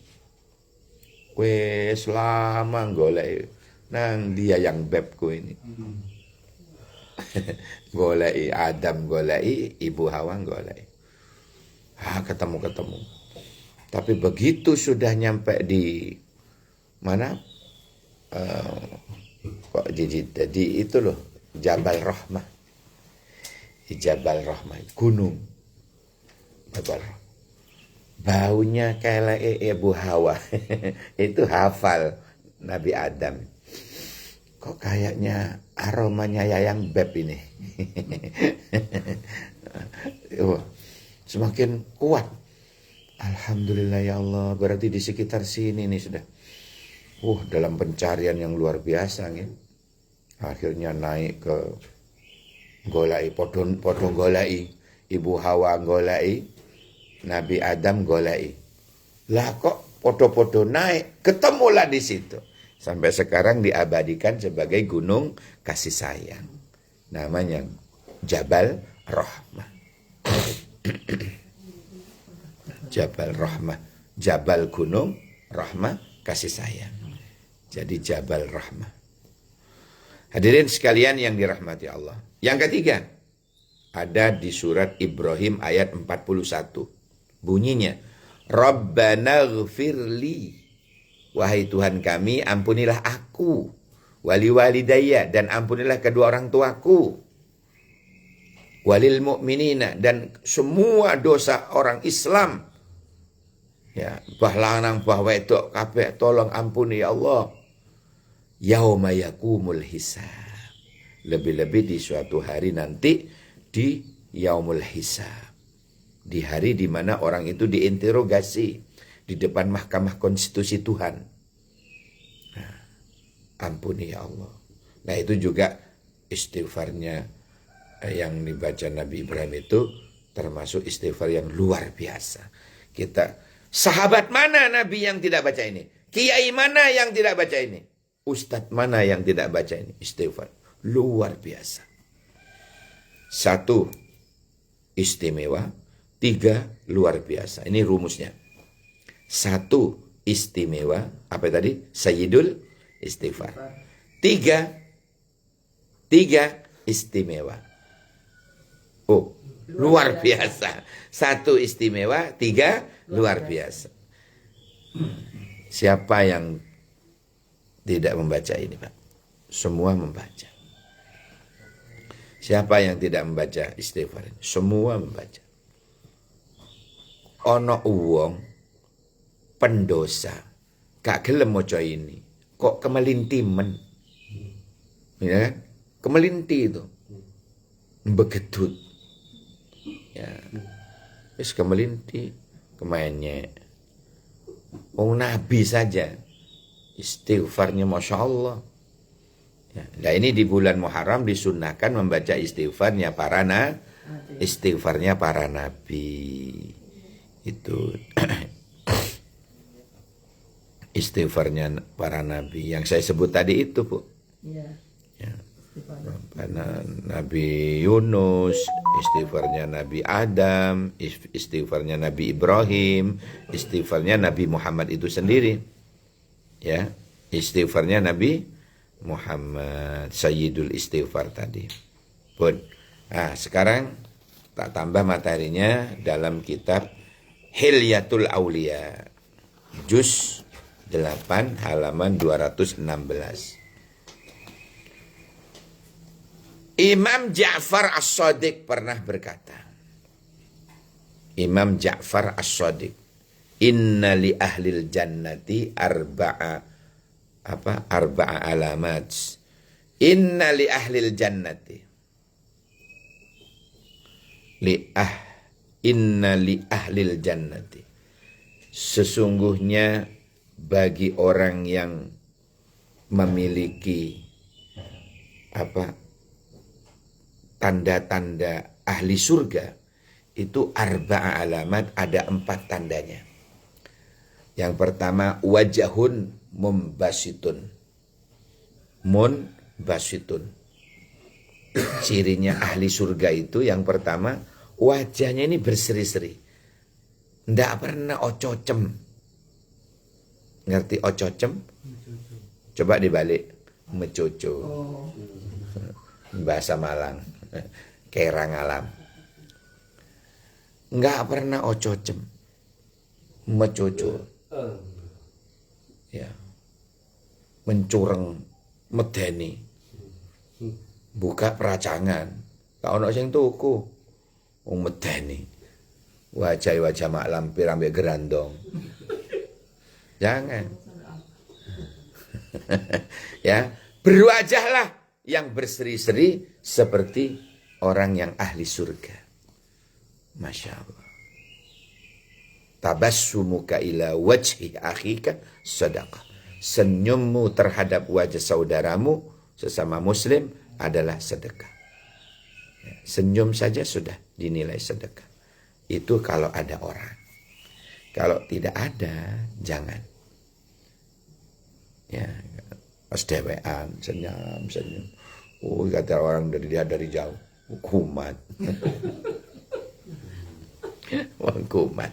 Wes lama golek nang dia yang bebku ini. Golek Adam, golek Ibu Hawa, golek. Ketemu. Tapi begitu sudah nyampe di mana? Kok jadi itu loh, Jabal Rahmah. Jabal Rahmah, gunung Jabal Rahmah. Baunya kayak Ibu Hawa. Itu hafal Nabi Adam. Kok kayaknya aromanya Yayang Beb ini. Semakin kuat. Alhamdulillah ya Allah, berarti di sekitar sini nih sudah. Dalam pencarian yang luar biasa nih. Akhirnya naik ke golai, podo golai, Ibu Hawa golai, Nabi Adam golai. Lah kok podo-podo naik, ketemulah di situ. Sampai sekarang diabadikan sebagai gunung kasih sayang. Namanya Jabal Rahmah. Jabal Rahmah. Jabal gunung, Rahmah kasih sayang. Jadi Jabal Rahmah. Hadirin sekalian yang dirahmati Allah. Yang ketiga, ada di surat Ibrahim ayat 41. Bunyinya, Rabbana ghfirli. Wahai Tuhan kami, ampunilah aku. Wali walidayya, dan ampunilah kedua orang tuaku. Walil mu'minina, dan semua dosa orang Islam. Ya, bahlanang bahwa itu kabeh tolong ampuni ya Allah. Yauma yakumul hisab. Lebih-lebih di suatu hari nanti di yaumul hisab. Di hari di mana orang itu diinterogasi di depan Mahkamah Konstitusi Tuhan. Nah, ampuni ya Allah. Nah itu juga istighfarnya yang dibaca Nabi Ibrahim itu termasuk istighfar yang luar biasa. Sahabat mana Nabi yang tidak baca ini? Kiai mana yang tidak baca ini? Ustadz mana yang tidak baca ini? Istighfar. Luar biasa. 1, istimewa. 3, luar biasa. Ini rumusnya. 1, istimewa. Apa tadi? Sayyidul istighfar. 3, istimewa. Luar biasa. 1 istimewa, 3 luar biasa. Siapa yang tidak membaca ini, Pak? Semua membaca. Siapa yang tidak membaca istighfar ini? Semua membaca. Ono uwong pendosa gak gelem maca ini. Kok kemelintimen. Ya kan? Kemelinti itu. Begedut. Ya. Wis kemelinti, kemanye. Wong Nabi saja istighfarnya Masya Allah. Ya. Nah ini di bulan Muharram disunnahkan membaca istighfarnya para nabi. Itu istighfarnya para nabi yang saya sebut tadi itu, Bu. Iya. Ya. Karena Nabi Yunus, istighfarnya Nabi Adam, istighfarnya Nabi Ibrahim, istighfarnya Nabi Muhammad itu sendiri. Ya, istighfarnya Nabi Muhammad, Sayyidul Istighfar tadi. Pun. Nah, sekarang tak tambah materinya dalam kitab Hilyatul Aulia. Juz 8 halaman 216. Imam Ja'far As-Shadiq pernah berkata, Imam Ja'far As-Shadiq, inna li ahlil jannati arba'a alamat. Inna li ahlil jannati inna li ahlil jannati, sesungguhnya bagi orang yang memiliki tanda-tanda ahli surga itu arba'a alamat, ada 4 tandanya. Yang pertama, wajahun mumbasitun. Cirinya ahli surga itu yang pertama, wajahnya ini berseri-seri. Nggak pernah ococem. Ngerti ococem? Coba dibalik. Mecoco. Bahasa Malang. Kerang alam. Nggak pernah ococem. Mecoco. Ya. Mencureng, medeni. Buka peracangan. Gak ono sing tuku. Wong medeni. Wajah mak lampir ambek gerandong. Jangan. Ya, berwajahlah yang berseri-seri seperti orang yang ahli surga. Masya Allah. Tabassumuka ila wajhi akhika sadaqah. Senyummu terhadap wajah saudaramu sesama muslim adalah sedekah. Senyum saja sudah dinilai sedekah. Itu kalau ada orang. Kalau tidak ada, jangan. Ya, pas dewean, senyum. Oh, kata orang dari jauh, kumat. Wong kumat.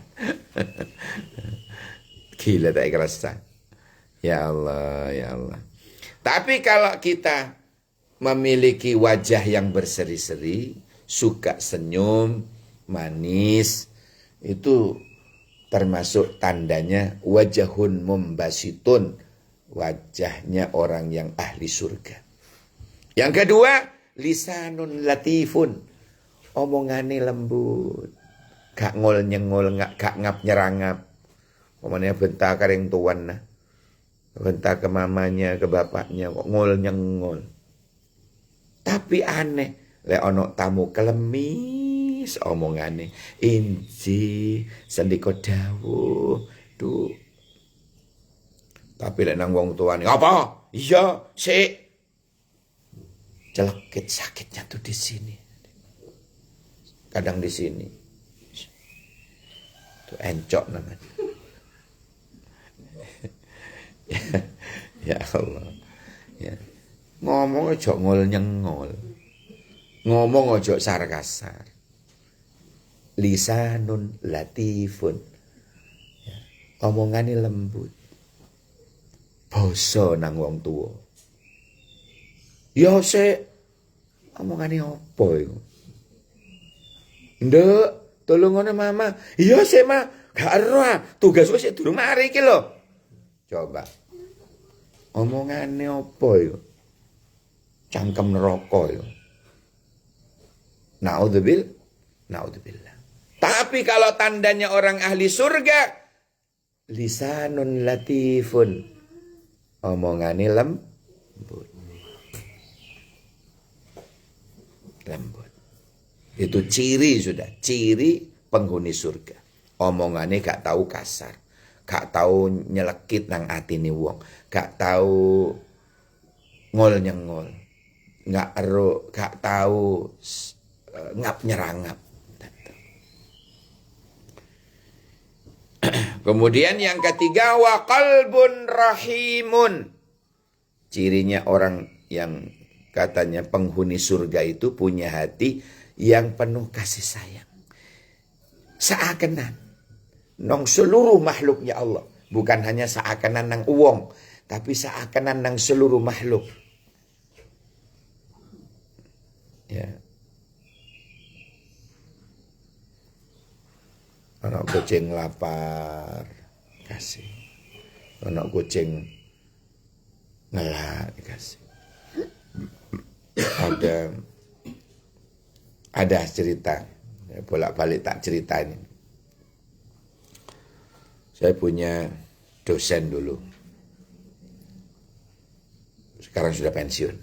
Gila tak kerasa. Ya Allah, ya Allah. Tapi kalau kita memiliki wajah yang berseri-seri, suka senyum, manis, itu termasuk tandanya wajahun mumbasitun, wajahnya orang yang ahli surga. Yang kedua, lisanun latifun, omongannya lembut, gak ngol nyengol, gak ngap nyerangap. Omongnya bentar kareng tuan nah, bentar ke mamanya, ke bapaknya, kok ngol nyengol. Tapi aneh, le ono tamu kelemis omongane, inji sendiko dawuh, duh. Tapi le nang wong tuane, apa? Iya, sik. Celekit sakitnya tuh di sini. Kadang di sini. Tuh encok namanya. Ya Allah. Ya. Ngomong aja ngol nyengol. Ngomong aja sarkasar. Lisanun latifun. Ya. Omongane lembut. Basa nang wong tuwa. Ya sik. Omongane apa iku? Nduk, tolong ngono mama. Iya sik, Ma. Gak ero ah. Tugas wis durung mari iki lho. Coba. Omongane apa iku? Cangkem neraka ya. Naudzubillah. Tapi kalau tandanya orang ahli surga, lisanun latifun, omongane lembut. Itu ciri sudah, ciri penghuni surga. Omongane gak tahu kasar, gak tahu nyelekit nang atine wong, gak tahu ngol nyengol. Nggak ero, gak tahu ngap nyerangap. Kemudian yang ketiga, wa qalbun rahimun. Cirinya orang yang katanya penghuni surga itu punya hati yang penuh kasih sayang. Seakenan nang seluruh makhluknya Allah, bukan hanya seakenan nang uwong, tapi seakenan nang seluruh makhluk. Ya. Anak kucing lapar, kasih. Anak kucing ngelak, dikasih. Ada cerita, bolak-balik tak cerita ini. Saya punya dosen dulu, sekarang sudah pensiun.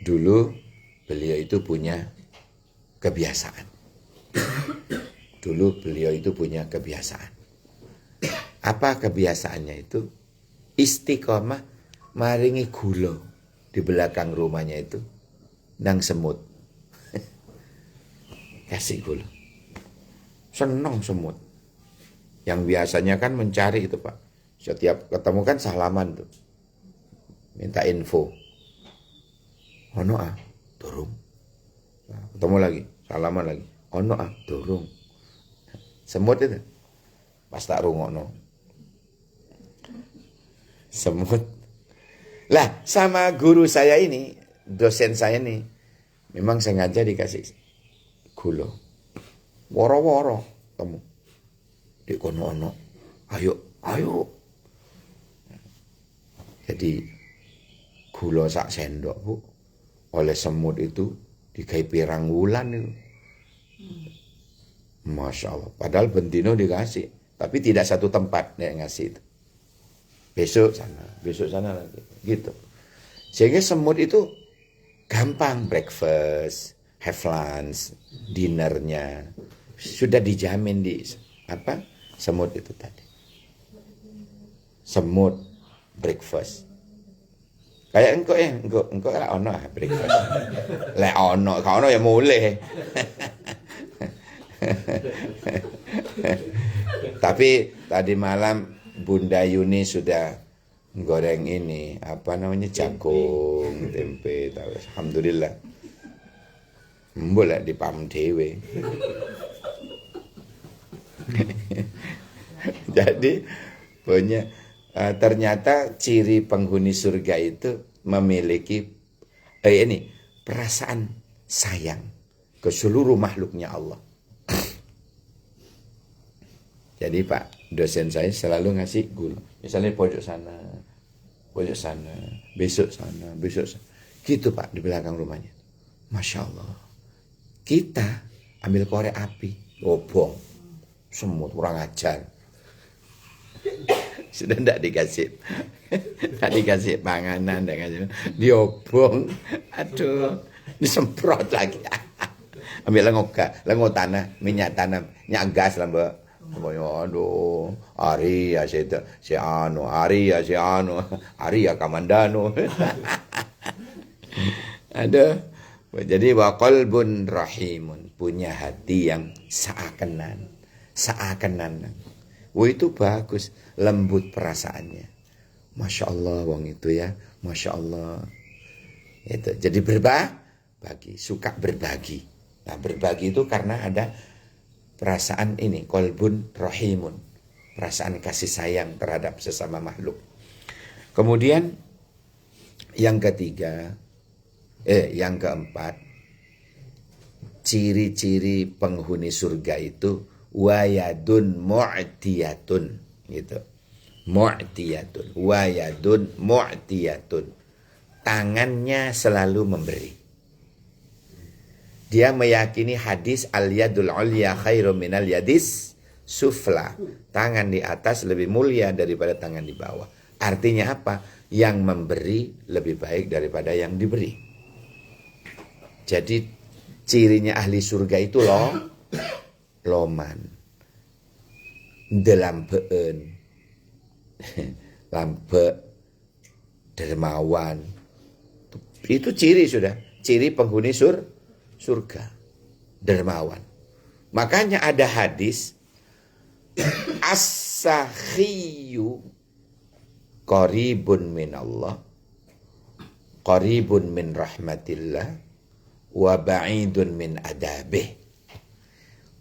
Dulu beliau itu punya kebiasaan. Apa kebiasaannya itu? Istiqomah maringi gula di belakang rumahnya itu nang semut. Kasih gula. Senang semut. Yang biasanya kan mencari itu Pak. Setiap ketemu kan salaman tuh. Minta info. Ono durung. Nah, ketemu lagi, salaman lagi. Ono durung. Semut itu. Pas tak rungono. Semut. Lah, sama guru saya ini, dosen saya ini, memang sengaja dikasih gula. Woro-woro kamu. Di kono ono. Ayo. Jadi gula sak sendok, Bu. Oleh semut itu dikai pirang wulan itu. Masya Allah. Padahal bentino dikasih, tapi tidak satu tempat yang ngasih itu. Besok sana lagi, gitu. Sehingga semut itu gampang breakfast, have lunch, dinnernya sudah dijamin di semut itu tadi. Semut breakfast. Kayak engkau lah ono breakfast. Lah ono ya mulai. Tapi tadi malam Bunda Yuni sudah goreng ini jagung, tempe, tahu. Alhamdulillah. Boleh dipam dewe. Jadi punya ternyata ciri penghuni surga itu memiliki perasaan sayang ke seluruh makhluknya Allah. Jadi Pak, dosen saya selalu ngasih gula. Misalnya pojok sana, besok sana. Gitu Pak, di belakang rumahnya. Masya Allah. Kita ambil korek api, gobong. Semut, kurang ajar. Sudah tidak dikasih panganan, diobong. Aduh, disemprot lagi. Ambil lengok tanah, minyak tanam, minyak gas lah Mbak. Aduh, Ari ya Kamandano. Aduh. Jadi wa qalbun rahimun, punya hati yang seakenan. Itu bagus, lembut perasaannya. Masya Allah wong itu ya, Masya Allah. Itu. Jadi berbagi, suka berbagi. Nah berbagi itu karena ada perasaan ini, qalbun rahimun, perasaan kasih sayang terhadap sesama makhluk. Kemudian yang keempat, ciri-ciri penghuni surga itu wayadun mu'tiyatun, gitu. Wayadun mu'tiyatun. Tangannya selalu memberi. Dia meyakini hadis al-yadul ulya khairum minal yadis sufla. Tangan di atas lebih mulia daripada tangan di bawah. Artinya apa? Yang memberi lebih baik daripada yang diberi. Jadi cirinya ahli surga itu loman, delambeun, lambe, dermawan. Itu ciri penghuni surga, dermawan. Makanya ada hadis as-sakhiyu qaribun minallah qaribun min rahmatillah wa ba'idun min adabih.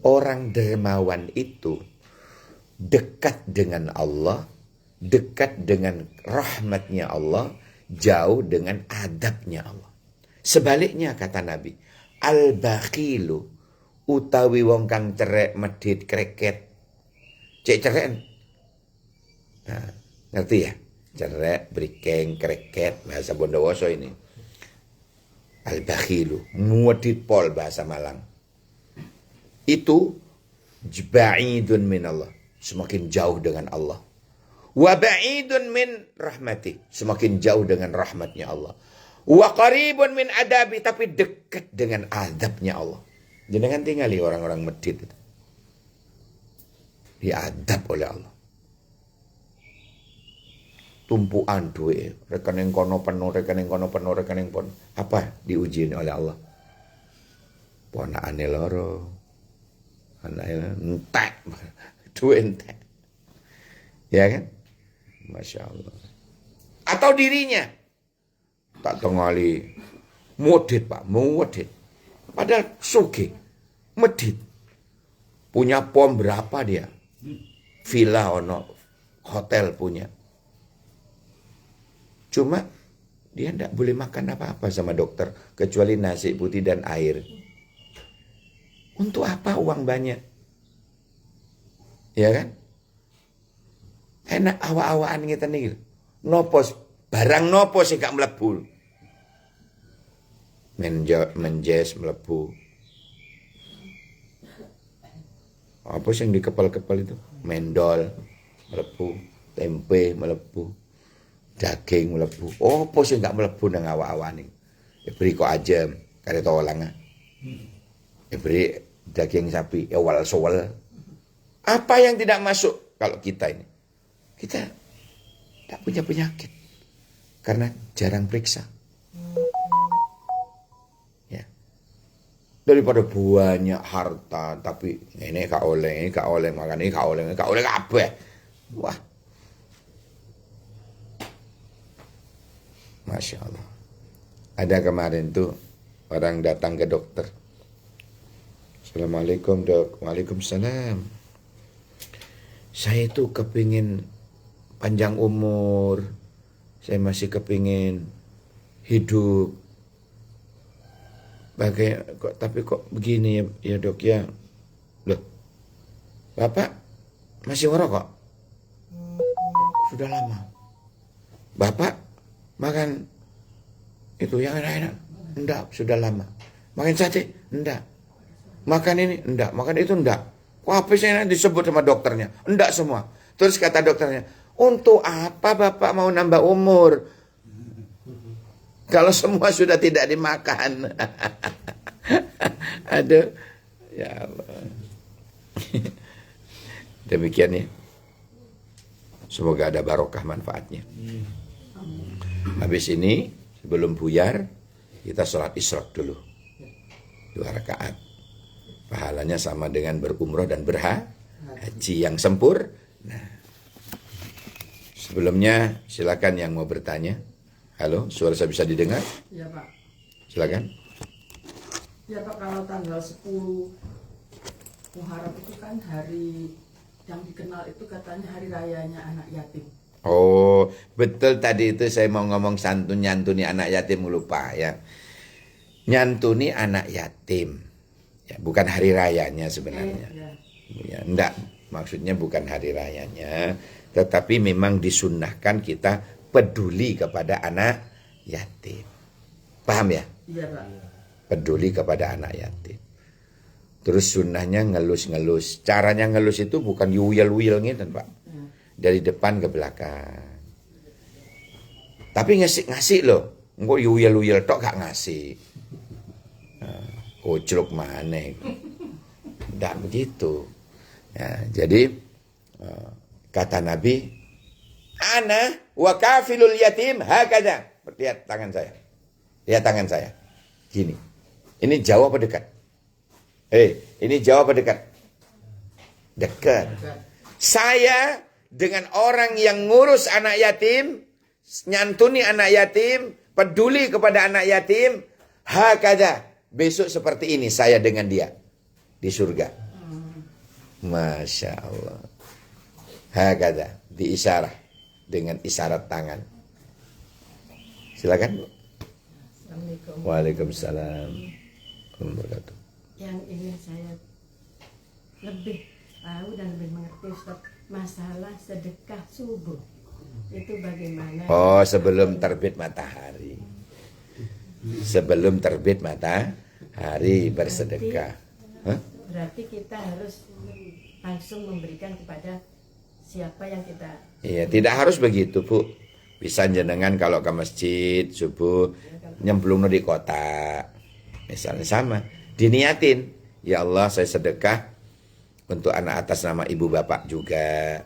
Orang dermawan itu dekat dengan Allah, dekat dengan rahmatnya Allah, jauh dengan adabnya Allah. Sebaliknya kata Nabi, al-bakhilu utawi wong kang cerek medhit kreket. Cek cerek. Nah, ngerti ya? Cerek, brikeng, kreket, bahasa Bondowoso ini. Al-bakhilu, muadid pol bahasa Malang. Itu ba'idun min Allah, semakin jauh dengan Allah. Wa ba'idun min rahmati, semakin jauh dengan rahmatnya Allah. Wa qaribun min adabi, tapi dekat dengan adabnya Allah. Jangan tinggali orang-orang medit itu. Diadab oleh Allah. Tumpuan duit, rekening kono penuh, rekening kono penuh, rekening pun apa diuji oleh Allah? Ponakane loro, anaknya entek, duit entek, ya kan? Masya Allah. Atau dirinya tak tengali modit pak, modit, padahal sugih, medit, punya pom berapa dia, villa ono, hotel punya. Cuma dia tidak boleh makan apa-apa sama dokter kecuali nasi putih dan air. Untuk apa uang banyak? Ya kan? Enak awak-awakan kita nih. Nopos barang nopo sih gak mlebu. Menjes mlebu. Apa sih yang di kepal-kepal itu? Mendol mlebu, tempe mlebu. Daging melebu. Oh, apa sih enggak melebu nang awak-awane. Beri kok aja kare tolang. Beri daging sapi ewal sowel. Apa yang tidak masuk kalau kita ini? Kita tidak punya penyakit karena jarang periksa. Ya. Daripada banyak harta tapi ini gak oleh makan ini gak oleh kabeh. Wah. Masya Allah. Ada kemarin tuh orang datang ke dokter. Assalamualaikum dok. Waalaikumsalam. Saya itu kepingin panjang umur. Saya masih kepingin hidup. Tapi kok begini ya dok ya. Loh. Bapak masih ngerokok? Sudah lama. Bapak makan itu yang enak-enak? Enggak, sudah lama. Makan sate? Enggak. Makan ini? Enggak. Makan itu? Enggak. Kok apa sih yang disebut sama dokternya? Enggak semua. Terus kata dokternya, untuk apa Bapak mau nambah umur? Kalau semua sudah tidak dimakan. Aduh. Ya Allah. Demikian ya. Semoga ada barokah manfaatnya. Habis ini sebelum buyar kita sholat isyraq dulu 2 rakaat. Pahalanya sama dengan berumroh dan berhaji yang sempurna. Nah, sebelumnya silakan yang mau bertanya. Halo, suara saya bisa didengar? Ya Pak. Silakan. Ya Pak, kalau tanggal 10 Muharram itu kan hari yang dikenal itu katanya hari rayanya anak yatim. Oh, betul tadi itu saya mau ngomong nyantuni anak yatim, lupa ya. Nyantuni anak yatim. Ya, bukan hari rayanya sebenarnya. Ya, enggak, maksudnya bukan hari rayanya, tetapi memang disunnahkan kita peduli kepada anak yatim. Paham ya? Iya Pak. Peduli kepada anak yatim. Terus sunnahnya ngelus-ngelus. Caranya ngelus itu bukan yuyel-yuyel gitu Pak. Dari depan ke belakang. Tapi ngasih loh. Engko yuyel-yuyel tok gak ngasih. Koclok maneh. Nggak begitu. Ya, jadi kata Nabi, ana wa kafilul yatim hakada. Lihat tangan saya. Lihat tangan saya. Gini. Ini jauh apa dekat? Ini jauh apa dekat? Dekat. Saya dengan orang yang ngurus anak yatim, nyantuni anak yatim, peduli kepada anak yatim, hakada, besok seperti ini saya dengan dia di surga. Masya Allah. Hakada, diisyarah dengan isyarat tangan. Silakan, Bu. Assalamualaikum. Waalaikumsalam. Wabarakatuh. Yang ingin saya lebih tahu dan lebih mengerti Ustaz, masalah sedekah subuh itu bagaimana? Oh, sebelum terbit matahari. Sebelum terbit matahari bersedekah. Hah? Berarti kita harus langsung memberikan kepada siapa yang kita. Iya, tidak harus begitu, Bu. Bisa jenengan kalau ke masjid subuh nyemplung di kotak. Misalnya sama, diniatin, ya Allah saya sedekah untuk anak atas nama ibu bapak juga.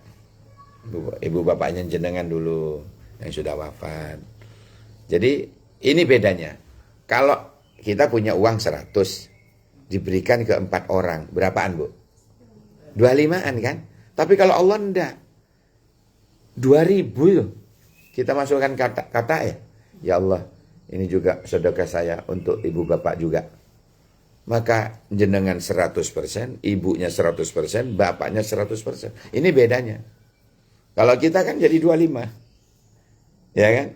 Ibu bapaknya jenengan dulu yang sudah wafat. Jadi ini bedanya. Kalau kita punya uang 100 diberikan ke 4 orang, berapaan, Bu? 25-an kan? Tapi kalau Allah enggak, 2.000 loh. Kita masukkan kata ya. Ya Allah, ini juga sedekah saya untuk ibu bapak juga. Maka jenengan 100%, ibunya 100%, bapaknya 100%. Ini bedanya. Kalau kita kan jadi 25. Ya kan?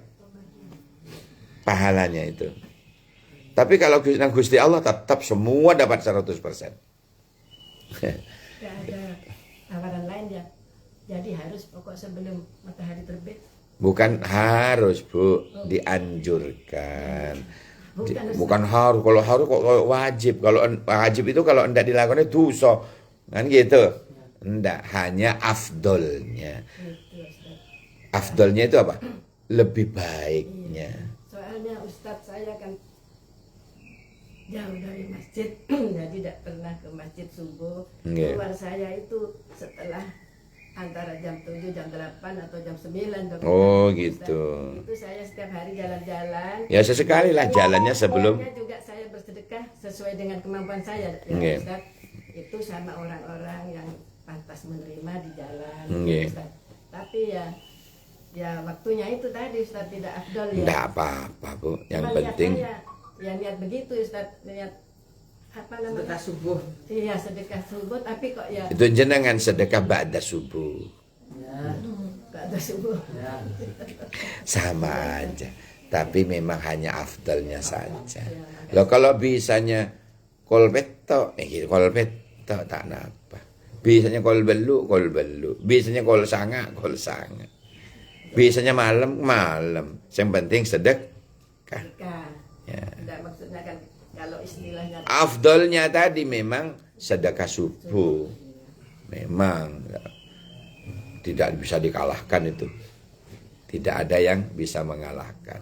Pahalanya itu. Tapi kalau Gusti Allah tetap semua dapat 100%. Tidak ada tawaran lain ya. Jadi harus pokok sebelum matahari terbit. Bukan harus, Bu, dianjurkan. Bukan Harus. Kalau harus kok wajib. Kalau wajib itu kalau enggak dilakukan itu dosa. Kan gitu. Enggak, hanya afdolnya. Itu, Ustaz. Afdolnya itu apa? Lebih baiknya. Soalnya Ustadz saya kan jauh dari masjid, jadi tidak pernah ke masjid subuh. Nggih. Keluar saya itu setelah antara jam 7, jam 8 atau jam 9. Oh, Ustadz. gitu. Itu saya setiap hari jalan-jalan. Ya sesekali lah jalannya sebelum. Pokoknya juga saya bersedekah sesuai dengan kemampuan saya. Ya, Nggih. Ustadz. Itu sama orang-orang yang pantas menerima di jalan. Nggih. Ustadz. Tapi ya waktunya itu tadi Ustadz tidak afdol ya. Enggak apa-apa, Bu. Yang Cuma penting niat saya, ya niat begitu Ustadz, niat apa namanya? Sedekah subuh. Iya sedekah subuh, tapi kok ya itu jenengan sedekah ba'da subuh. Ya. gak ada subuh. Ya. Sama aja. Tapi memang hanya afdalnya saja. Loh kalau bisanya kolbet tok, kolbet tok tak napa. Bisanya kol belu. Bisanya kol sanga. Bisanya malam. Yang penting sedekah. Sedekah. Ya. Tidak maksudnya kan kalau istilahnya Afdalnya tadi memang sedekah subuh. Memang tidak bisa dikalahkan itu. Tidak ada yang bisa mengalahkan.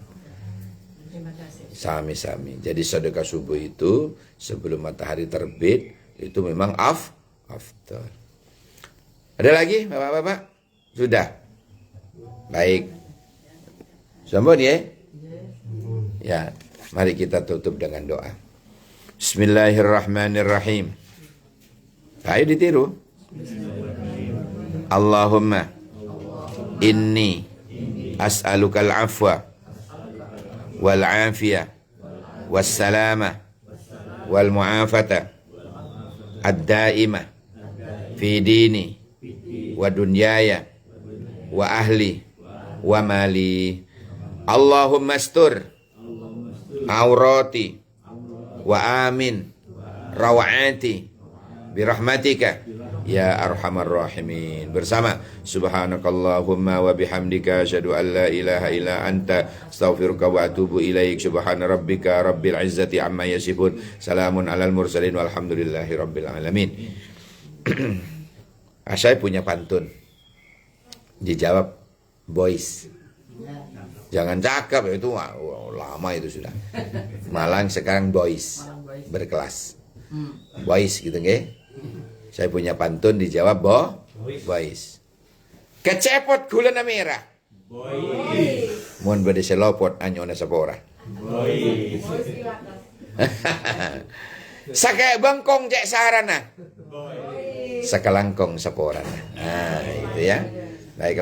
terima kasih. Sami-sami. Jadi sedekah subuh itu sebelum matahari terbit itu memang afdal. Ada lagi Bapak-bapak? Sudah. Baik. Sampun ya? Ya, mari kita tutup dengan doa. Bismillahirrahmanirrahim. Ayo ditiru. Allahumma inni as'alukal afwa wal afiyah was salamah wal mu'afata ad-daimah fi dini wa dunyaya wa ahli wa mali. Allahumma astur aurati wa amin rawati birahmatika ya arhamar rahimin. Bersama subhanakallahumma wa bihamdika asyhadu an la ilaha illa anta astaghfiruka wa atubu ilaik. Subhana rabbika rabbil izzati amma yasifun, salamun alal mursalin walhamdulillahi rabbil alamin. Saya punya pantun. Dijawab boys. Jangan cakap, itu lama itu sudah. Malang sekarang boys, berkelas. Boys gitu nggih. Saya punya pantun dijawab boys. Kecepot gula merah. Boys. Mun bade selopot anyone sapa ora. Boys. Sake bengkong cek sarana. Sakalangkong sapa ora. Nah, itu ya. Baiklah.